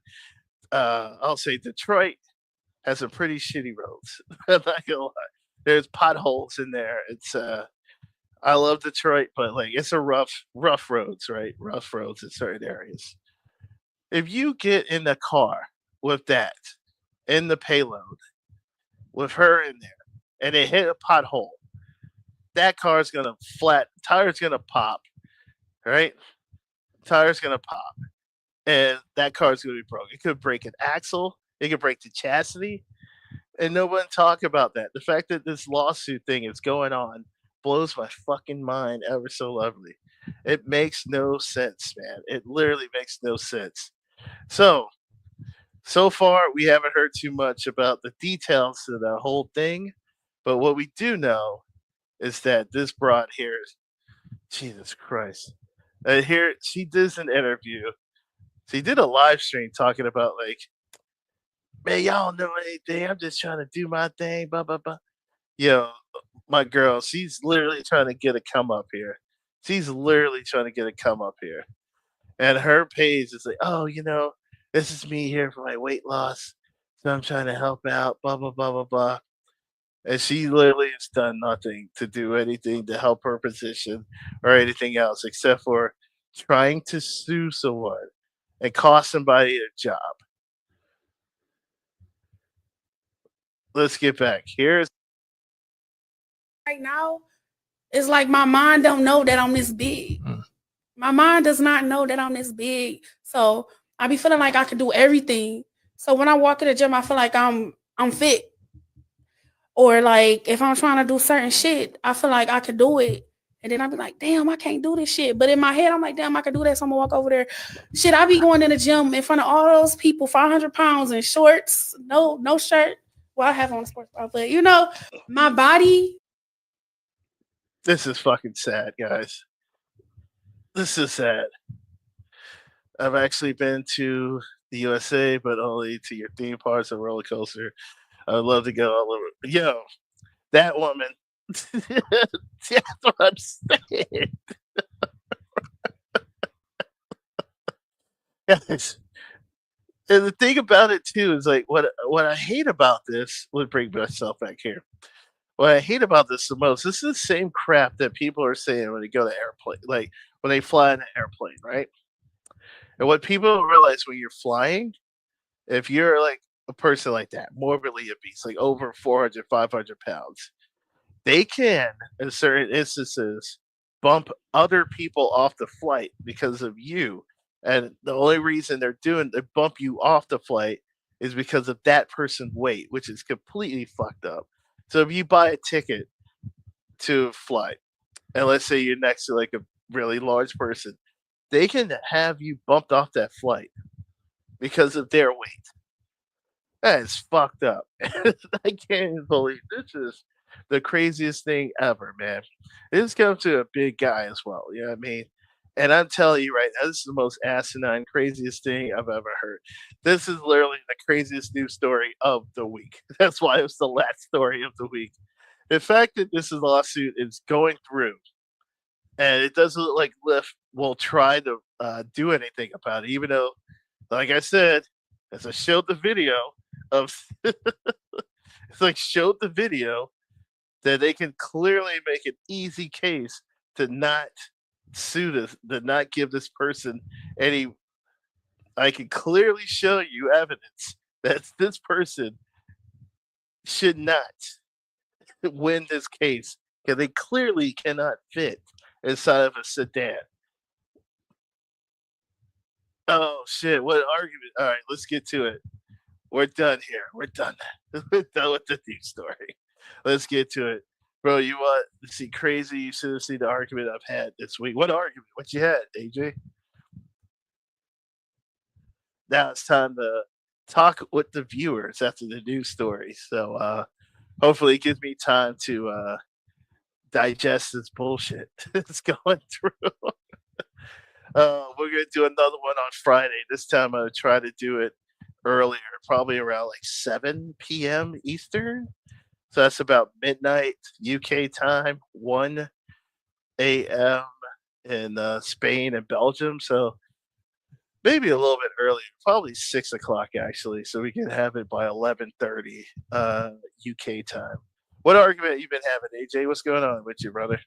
I'll say Detroit has some pretty shitty roads. I'm not gonna lie. There's potholes in there. It's I love Detroit, but like it's a rough roads, right? Rough roads in certain areas. If you get in the car with that in the payload, with her in there, and they hit a pothole, that car's gonna tire's gonna pop, right? Tire's gonna pop, and that car's gonna be broke. It could break an axle, it could break the chassis, and no one talk about that. The fact that this lawsuit thing is going on blows my fucking mind ever so lovely. It makes no sense, man. It literally makes no sense. So far we haven't heard too much about the details of the whole thing, but what we do know is that this broad here, Jesus Christ, here she does an interview. She did a live stream talking about like, man, y'all don't know anything. I'm just trying to do my thing. Blah blah blah. Yo, my girl, she's literally trying to get a come up here. She's literally trying to get a come up here. And her page is like, oh, this is me here for my weight loss. So I'm trying to help out, blah, blah, blah, blah, blah. And she literally has done nothing to do anything to help her position or anything else except for trying to sue someone and cost somebody a job. Let's get back. Here's right now, it's like my mind don't know that I'm this big. My mind does not know that I'm this big. So I be feeling like I can do everything. So when I walk in the gym, I feel like I'm fit. Or like if I'm trying to do certain shit, I feel like I could do it. And then I be like, damn, I can't do this shit. But in my head, I'm like, damn, I could do that. So I'm gonna walk over there. Shit, I be going in the gym in front of all those people, 500 pounds in shorts, no shirt. Well, I have on a sports bra, but my body. This is fucking sad, guys. This is sad. I've actually been to the USA, but only to your theme parks and roller coaster. I would love to go all over. Yo, that woman. That's what I'm saying. Yes. And the thing about it too is like what I hate about this. Let me bring myself back here. What I hate about this the most, this is the same crap that people are saying when they go to airplane, like when they fly in an airplane, right? And what people don't realize when you're flying, if you're like a person like that, morbidly obese, like over 400, 500 pounds, they can, in certain instances, bump other people off the flight because of you. And the only reason they bump you off the flight is because of that person's weight, which is completely fucked up. So if you buy a ticket to a flight, and let's say you're next to like a really large person, they can have you bumped off that flight because of their weight. That is fucked up. I can't even believe this is the craziest thing ever, man. This comes to a big guy as well. You know what I mean? And I'm telling you right now, this is the most asinine, craziest thing I've ever heard. This is literally the craziest news story of the week. That's why it was the last story of the week. The fact that this lawsuit is going through, and it doesn't look like Lyft will try to do anything about it, even though, like I said, as I showed the video of, it's like showed the video that they can clearly make an easy case to not sue this, to not give this person any. I can clearly show you evidence that this person should not win this case because they clearly cannot fit inside of a sedan. Oh shit! What argument? All right, let's get to it. We're done here. We're done. We're done with the news story. Let's get to it. Bro, you want to see crazy? You should have seen the argument I've had this week. What argument? What you had, AJ? Now it's time to talk with the viewers after the news story. So hopefully it gives me time to digest this bullshit that's going through. We're going to do another one on Friday. This time I'm going to try to do it earlier, probably around like 7 p.m. Eastern. So that's about midnight UK time, 1 a.m. in Spain and Belgium. So maybe a little bit earlier, probably 6 o'clock actually, so we can have it by 11:30 UK time. What argument you been having, AJ? What's going on with you, brother?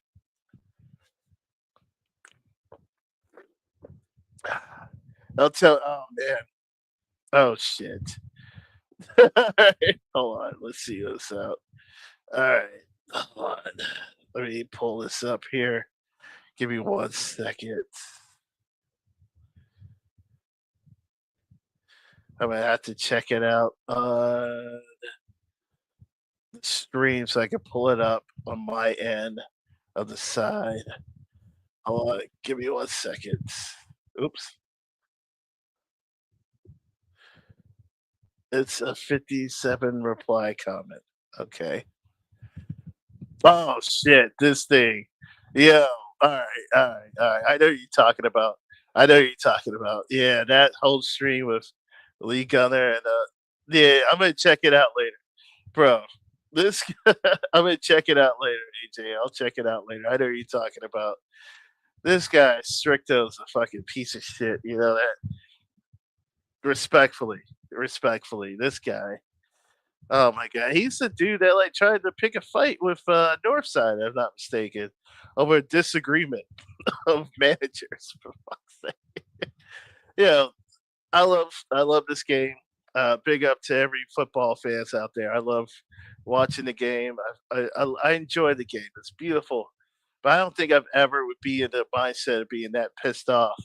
I'll tell. Oh man. Oh shit. Hold on. Let's see this out. All right. Hold on. Let me pull this up here. Give me 1 second. I'm gonna have to check it out on the stream so I can pull it up on my end of the side. Hold on. Give me 1 second. Oops. It's a 57 reply comment. Okay. Oh shit, this thing. Yo, all right. I know what you're talking about. Yeah, that whole stream with Lee Gunner and yeah, I'm gonna check it out later. Bro, this I'm gonna check it out later, AJ. I'll check it out later. I know what you're talking about. This guy, Stricto's a fucking piece of shit, you know that? Respectfully, this guy. Oh my god, he's the dude that like tried to pick a fight with Northside, if I'm not mistaken, over a disagreement of managers. For fuck's sake. Yeah, I love this game. Big up to every football fans out there. I love watching the game. I enjoy the game. It's beautiful, but I don't think I've ever would be in the mindset of being that pissed off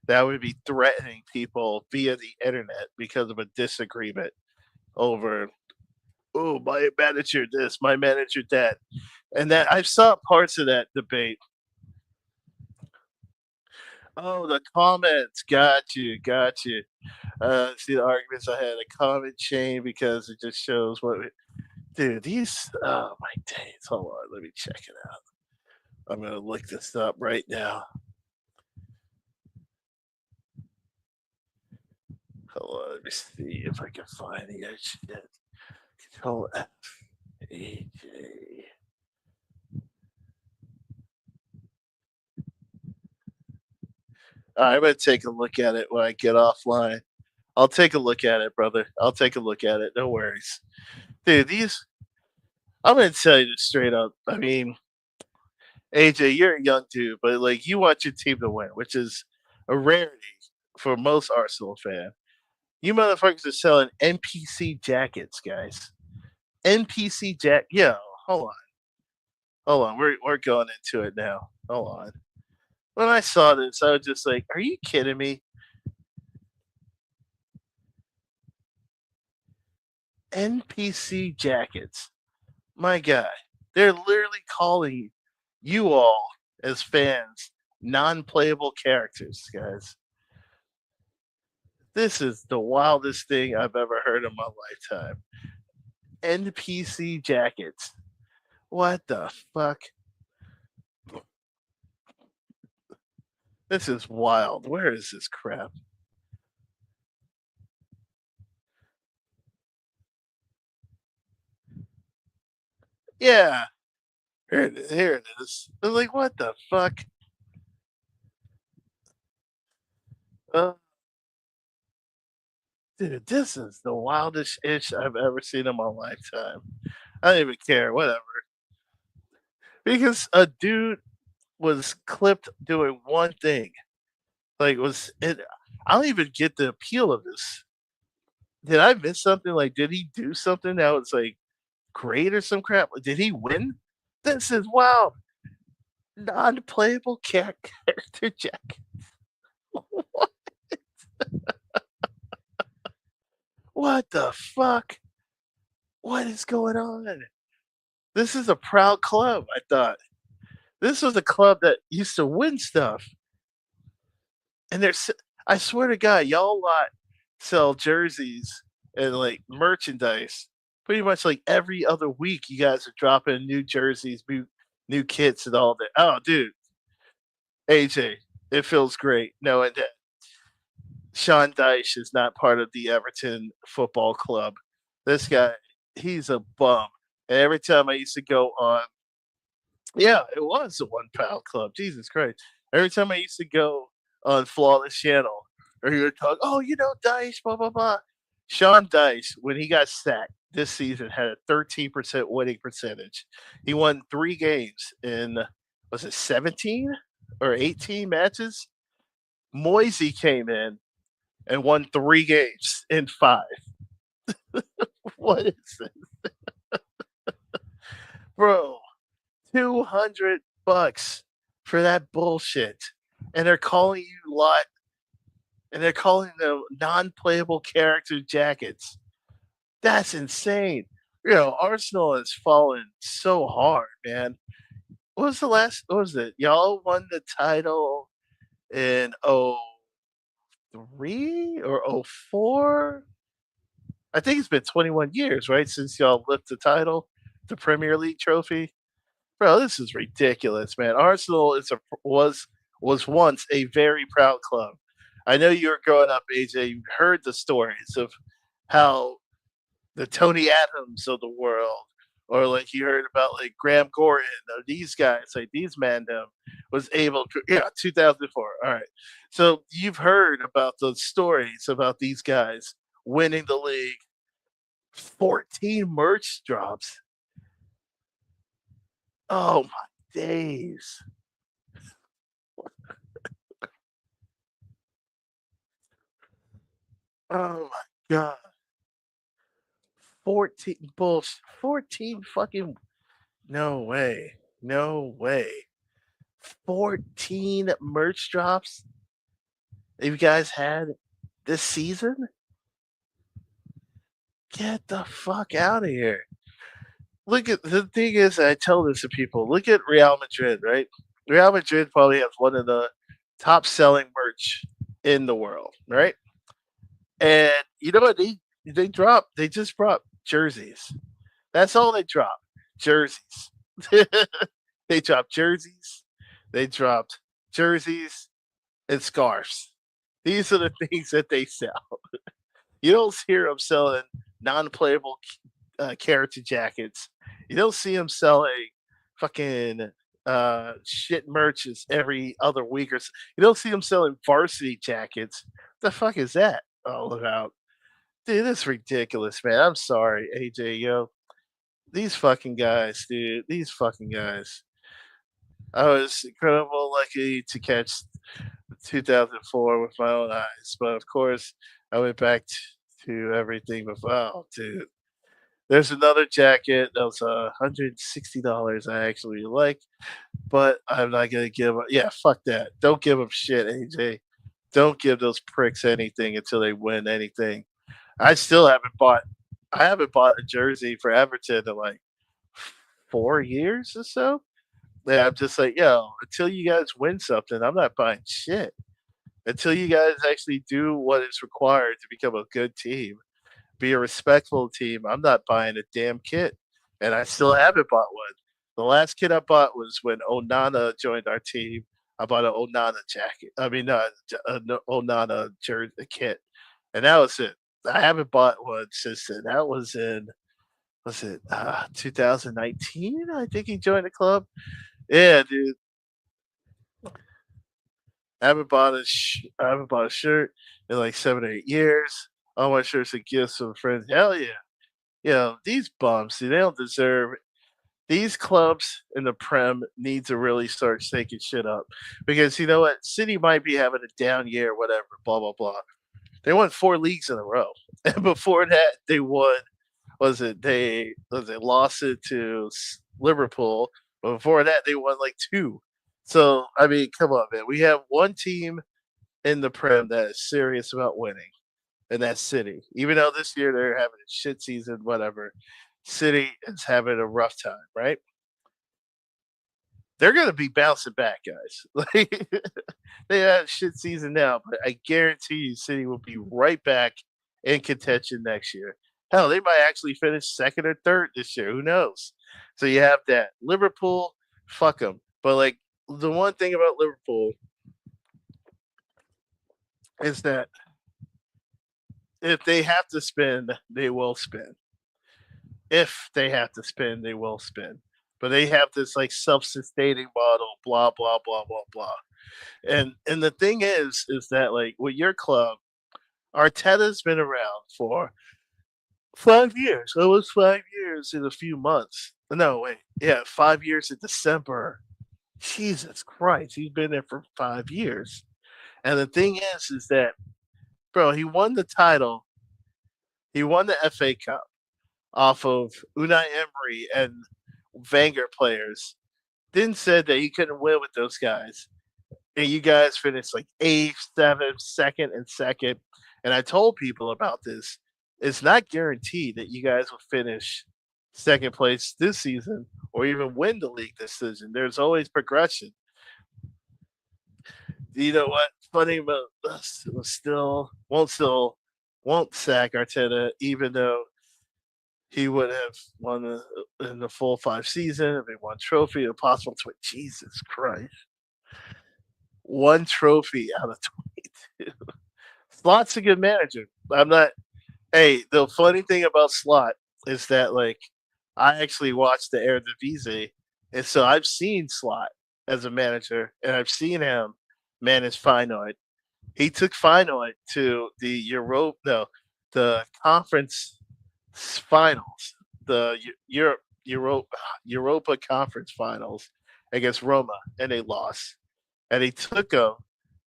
that I would be threatening people via the internet because of a disagreement over, oh, my manager this, my manager that. And that I saw parts of that debate. Oh, the comments. Got you. See the arguments I had a comment chain because it just shows what dude, these oh my days. Hold on, let me check it out. I'm gonna look this up right now. Hold on, let me see if I can find the shit. Control F AJ. I'm gonna take a look at it when I get offline. I'll take a look at it, brother. I'll take a look at it. No worries. Dude, I'm gonna tell you this straight up. I mean, AJ, you're a young dude, but like you want your team to win, which is a rarity for most Arsenal fan. You motherfuckers are selling NPC jackets, guys. NPC jack. Yo, hold on. We're going into it now. Hold on. When I saw this, I was just like, "Are you kidding me?" NPC jackets. My God, they're literally calling you all as fans non-playable characters, guys. This is the wildest thing I've ever heard in my lifetime. NPC jackets. What the fuck? This is wild. Where is this crap? Yeah. Here it is. I'm like, what the fuck? Dude, this is the wildest ish I've ever seen in my lifetime. I don't even care, whatever. Because a dude was clipped doing one thing. Like, was it? I don't even get the appeal of this. Did I miss something? Like, did he do something that was like great or some crap? Did he win? This is wild. Non-playable character jacket. What? What the fuck? What is going on? This is a proud club, I thought. This was a club that used to win stuff. And I swear to God, y'all lot sell jerseys and like merchandise pretty much like every other week. You guys are dropping new jerseys, new kits, and all that. Oh, dude, AJ, it feels great knowing that Sean Dyche is not part of the Everton Football Club. This guy, he's a bum. And every time I used to go on, yeah, it was the £1 club. Jesus Christ. Every time I used to go on Flawless Channel, or he would talk, oh, Dyche, blah, blah, blah. Sean Dyche, when he got sacked this season, had a 13% winning percentage. He won 3 games in, was it 17 or 18 matches? Moisey came in and won 3 games in 5. What is this? bro, $200 for that bullshit, and they're calling you lot, and they're calling them non-playable character jackets. That's insane. Arsenal has fallen so hard, man. What was the last? What was it? Y'all won the title in 03 or 04? I think it's been 21 years, right, since y'all lifted the title, the Premier League trophy. Bro, this is ridiculous, man. Arsenal was once a very proud club. I know you were growing up, AJ. You heard the stories of how the Tony Adams of the world, or like you heard about like Graham Gordon, or these guys, like these man was able to, 2004. All right. So you've heard about the stories about these guys winning the league, 14 merch drops. Oh my days. Oh my god. 14 bullshit. 14 fucking no way. No way. 14 merch drops you guys had this season? Get the fuck out of here. Look at the thing is, I tell this to people. Look at Real Madrid, right? Real Madrid probably has one of the top selling merch in the world, right? And you know what they just brought jerseys. That's all they dropped. Jerseys. They dropped jerseys. They dropped jerseys and scarves. These are the things that they sell. You don't hear them selling non-playable character jackets. You don't see them selling fucking shit merches every other week or so. You don't see them selling varsity jackets. What the fuck is that all about? Dude, this is ridiculous, man. I'm sorry, AJ, yo. These fucking guys, dude. These fucking guys. I was incredible lucky to catch 2004 with my own eyes, but of course, I went back to everything before. Oh, dude. There's another jacket that was $160 I actually like, but I'm not gonna give up. Yeah, fuck that. Don't give them shit, AJ. Don't give those pricks anything until they win anything. I still haven't bought. I haven't bought a jersey for Everton in like 4 years or so. Yeah, I'm just like, yo, until you guys win something, I'm not buying shit. Until you guys actually do what is required to become a good team, be a respectful team, I'm not buying a damn kit. And I still haven't bought one. The last kit I bought was when Onana joined our team. I bought an Onana jacket. I mean, Onana jersey kit. And that was it. I haven't bought one since then. That was in, 2019? I think he joined the club. Yeah, dude. I haven't bought a shirt in like 7 or 8 years. All my shirts are gifts from friends. Hell yeah. These bums, see, they don't deserve these clubs in the Prem need to really start shaking shit up. Because you know what? City might be having a down year, whatever, blah, blah, blah. They won 4 leagues in a row. And before that, they won, they lost it to Liverpool. But before that, they won like 2. So, I mean, come on, man. We have one team in the Prem that is serious about winning, and that's City. Even though this year they're having a shit season, whatever, City is having a rough time, right? They're going to be bouncing back, guys. Like, they had a shit season now, but I guarantee you City will be right back in contention next year. Hell, they might actually finish second or third this year. Who knows? So you have that. Liverpool, fuck them. But, like, the one thing about Liverpool is that if they have to spend, they will spend. If they have to spend, they will spend. But they have this like self-sustaining model, blah blah blah blah blah. And the thing is that like with your club, Arteta's been around for 5 years, almost 5 years in a few months. No, wait, yeah, 5 years in December. Jesus Christ, he's been there for 5 years. And the thing is that, bro, he won the title. He won the FA Cup off of Unai Emery and Wenger players, then said that you couldn't win with those guys. And you guys finished like 8th, 7th, second, and second. And I told people about this. It's not guaranteed that you guys will finish second place this season or even win the league this season. There's always progression. You know what? Funny about us won't sack Arteta, even though he would have won in the full 5 season if he won trophy, a possible Jesus Christ. 1 trophy out of 22. Slot's a good manager. Hey, the funny thing about Slot is that, like, I actually watched the Eredivisie, and so I've seen Slot as a manager, and I've seen him manage Feyenoord. He took Feyenoord to the conference finals, the Europa Conference Finals against Roma, and they lost. And he took them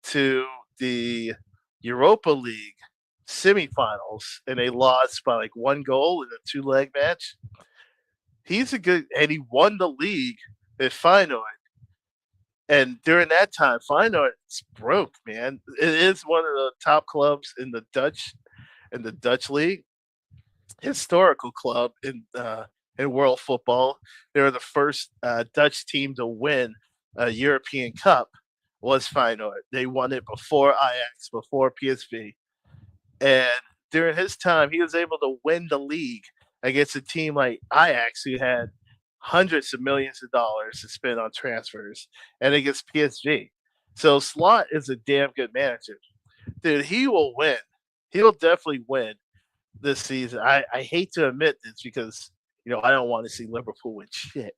to the Europa League semifinals, and they lost by like 1 goal in a 2-leg match. And he won the league at Feyenoord. And during that time, Feyenoord's broke, man. It is one of the top clubs in the Dutch league, historical club in world football. They were the first Dutch team to win a European Cup. Was Feyenoord. They won it before Ajax, before PSV. And during his time, he was able to win the league against a team like Ajax, who had hundreds of millions of dollars to spend on transfers, and against PSV. So Slot is a damn good manager. Dude, he will win. He'll definitely win this season. I hate to admit this because, I don't want to see Liverpool win shit.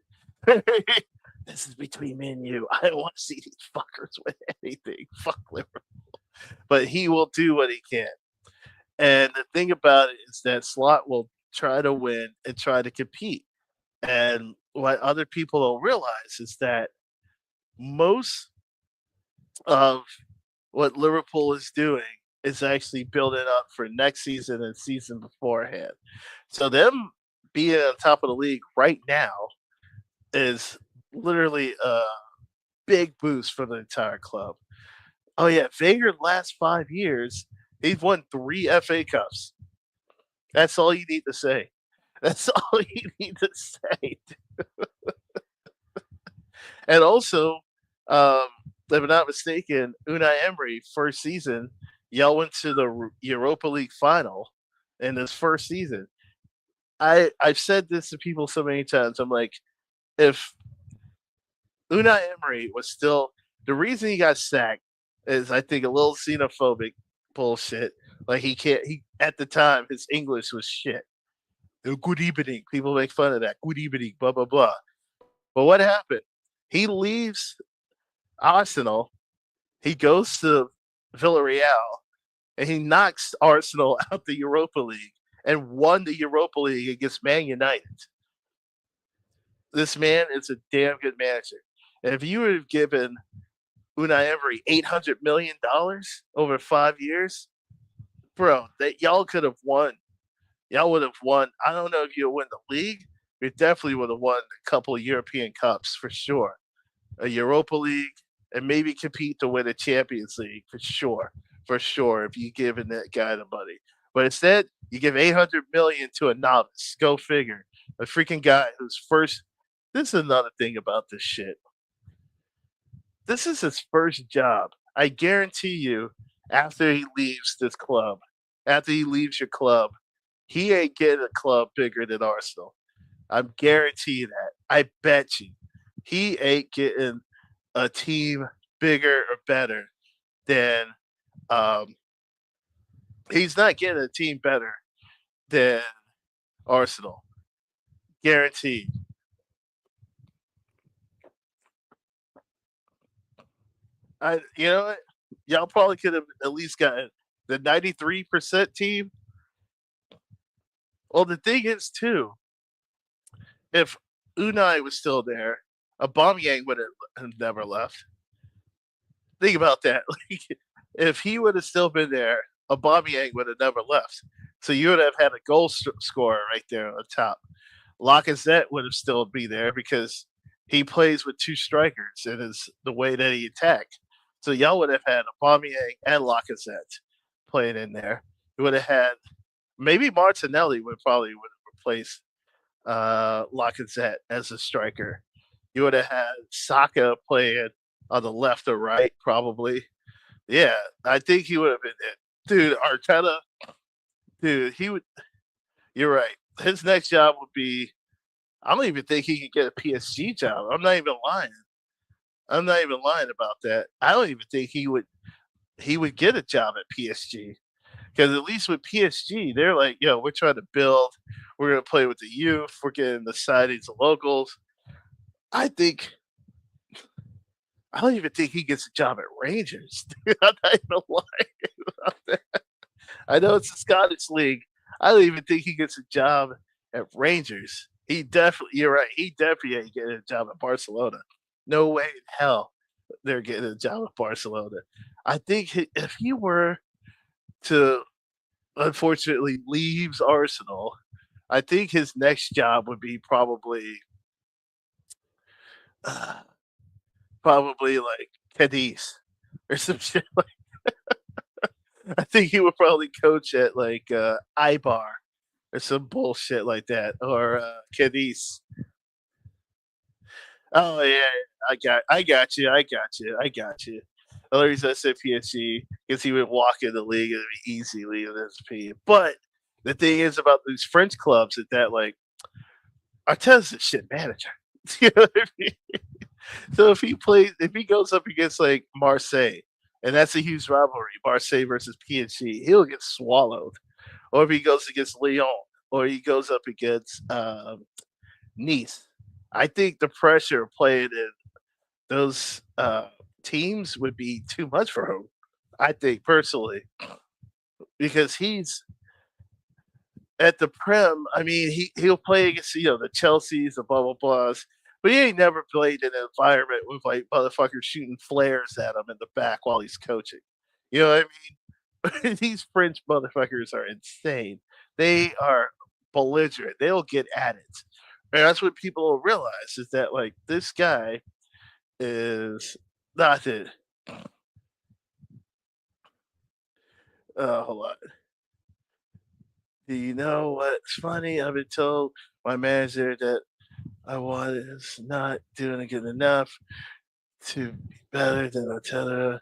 This is between me and you. I don't want to see these fuckers win anything. Fuck Liverpool. But he will do what he can. And the thing about it is that Slot will try to win and try to compete. And what other people don't realize is that most of what Liverpool is doing is actually building up for next season and season beforehand. So them being on top of the league right now is literally a big boost for the entire club. Oh yeah, Wenger last 5 years, he's won 3 FA Cups. That's all you need to say. That's all you need to say. And also, if I'm not mistaken, Unai Emery, first season, y'all went to the Europa League final in his first season. I've said this to people so many times. I'm like, if Unai Emery was still, the reason he got sacked is, I think, a little xenophobic bullshit. Like, he at the time, his English was shit. Good evening. People make fun of that. Good evening, blah, blah, blah. But what happened? He leaves Arsenal. He goes to Villarreal, and he knocks Arsenal out the Europa League and won the Europa League against Man United. This man is a damn good manager. And if you would have given Unai Emery $800 million over 5 years, bro, that y'all could have won. Y'all would have won. I don't know if you'll win the league. You definitely would have won a couple of European Cups for sure. A Europa League, and maybe compete to win a Champions League for sure. For sure, if you giving that guy the money. But instead, you give $800 million to a novice. Go figure. A freaking guy who's first. This is another thing about this shit. This is his first job. I guarantee you, after he leaves this club, after he leaves your club, he ain't getting a club bigger than Arsenal. I'm guaranteeing that. I bet you. He ain't getting a team bigger or better than he's not getting a team better than Arsenal. Guaranteed. You know what? Y'all probably could have at least gotten the 93% team. Well, the thing is, too, if Unai was still there, Aubameyang would have never left. Think about that. Like, if he would have still been there, Aubameyang would have never left. So you would have had a goal scorer right there on the top. Lacazette would have still be there because he plays with two strikers and is the way that he attacked. So y'all would have had Aubameyang and Lacazette playing in there. You would have had maybe Martinelli would probably would have replaced Lacazette as a striker. You would have had Saka playing on the left or right, probably. Yeah, I think he would have been it. Dude, Arteta, dude, he would. You're right. His next job would be. I don't even think he could get a PSG job. I'm not even lying. I'm not even lying about that. I don't even think he would. He would get a job at PSG because at least with PSG, they're like, yo, we're trying to build. We're gonna play with the youth. We're getting the signings of locals. I think. I don't even think he gets a job at Rangers. Dude, I'm not even lying about that. I know it's the Scottish League. I don't even think he gets a job at Rangers. He definitely, you're right. He definitely ain't getting a job at Barcelona. No way in hell they're getting a job at Barcelona. I think if he were to unfortunately leaves Arsenal, I think his next job would be uh, probably like Cadiz or some shit like. I think he would probably coach at like Ibar or some bullshit like that, or Cadiz. Oh yeah, I got you, I got you. The only reason I said PSG because he would walk in the league and it'd be easy leaving SP. But the thing is about these French clubs is that like Arteta's a shit manager. You know what I mean? So if he goes up against like Marseille, and that's a huge rivalry, Marseille versus PSG, he'll get swallowed. Or if he goes against Lyon, or he goes up against Nice, I think the pressure of playing in those teams would be too much for him. I think personally, because he's at the Prem. I mean, he'll play against the Chelseas, the blah blah blahs, but he ain't never played in an environment with like motherfuckers shooting flares at him in the back while he's coaching. You know what I mean? These French motherfuckers are insane. They are belligerent. They'll get at it. And that's what people will realize is that like this guy is not it. Hold on. Do you know what's funny? I've been told my manager that I was not doing good enough to be better than Arteta.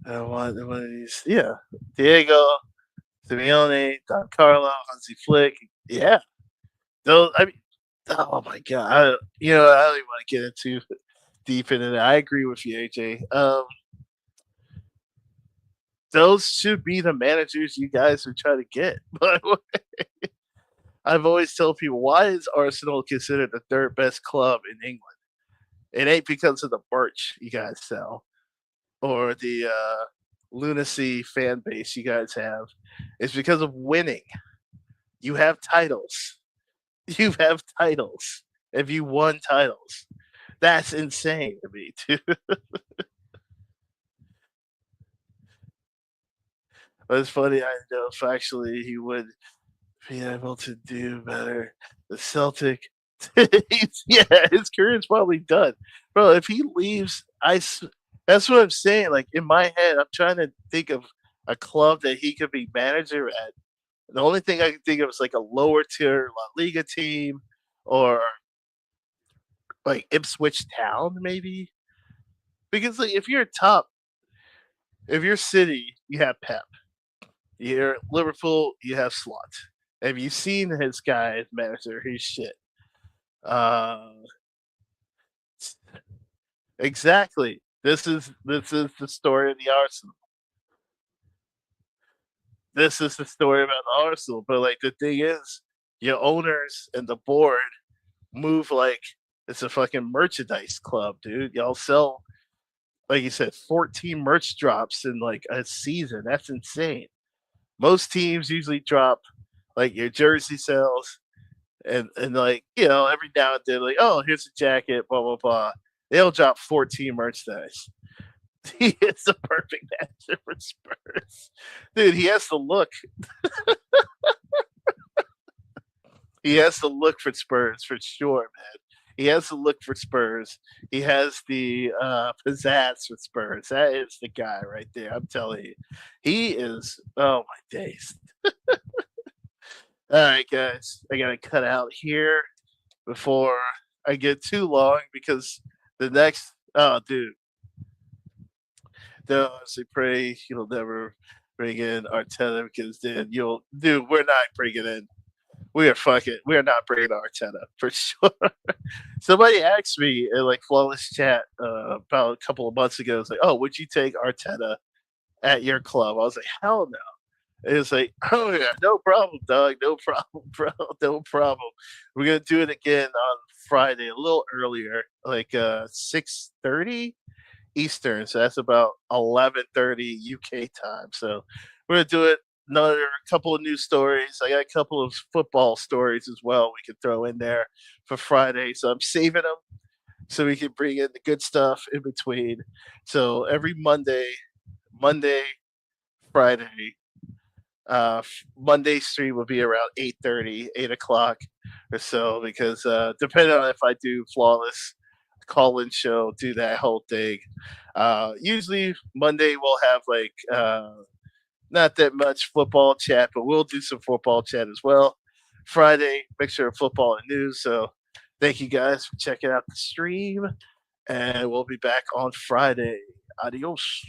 I want one of these. Yeah. Diego, Simeone, Don Carlo, Hansi Flick. Yeah. Those, I mean, oh my God. I don't even want to get into deep into that. I agree with you, AJ. Those should be the managers you guys are trying to get. By the way, I've always told people, why is Arsenal considered the third best club in England? It ain't because of the merch you guys sell or the lunacy fan base you guys have. It's because of winning. You have titles. You have titles. If you won titles, that's insane to me, too. But it's funny. I know if actually he would be able to do better. The Celtic, yeah, his career is probably done, bro. If he leaves, that's what I'm saying. Like in my head, I'm trying to think of a club that he could be manager at. The only thing I can think of is like a lower tier La Liga team or like Ipswich Town, maybe. Because like if you're City, you have Pep. You're Liverpool, you have Slot. Have you seen his guy as manager? He's shit. Uh, exactly. This is the story of the Arsenal. This is the story about the Arsenal. But like the thing is, your owners and the board move like it's a fucking merchandise club, dude. Y'all sell, like you said, 14 merch drops in like a season. That's insane. Most teams usually drop like your jersey sales and like, every now and then, like, oh, here's a jacket, blah, blah, blah. They'll drop 14 merchandise. He is the perfect manager for Spurs. Dude, he has the look. He has the look for Spurs for sure, man. He has the look for Spurs. He has the pizzazz for Spurs. That is the guy right there. I'm telling you, he is. Oh my days! All right, guys, I gotta cut out here before I get too long because the next. Oh, dude, don't honestly pray you'll never bring in Arteta because then dude, we're not bringing in. We are not bringing Arteta for sure. Somebody asked me in like flawless chat about a couple of months ago. It's like, oh, would you take Arteta at your club? I was like, hell no. It was like, oh yeah, no problem, dog. No problem, bro. No problem. We're gonna do it again on Friday, a little earlier, like 6:30 Eastern. So that's about 11:30 UK time. So we're gonna do it. Another couple of news stories. I got a couple of football stories as well we could throw in there for Friday. So I'm saving them so we can bring in the good stuff in between. So every Monday, Friday, Monday stream will be around 8:30, 8 o'clock or so, because depending on if I do flawless call-in show, do that whole thing. Usually Monday we'll have like not that much football chat, but we'll do some football chat as well. Friday, mixture of football and news. So thank you guys for checking out the stream, and we'll be back on Friday. Adios.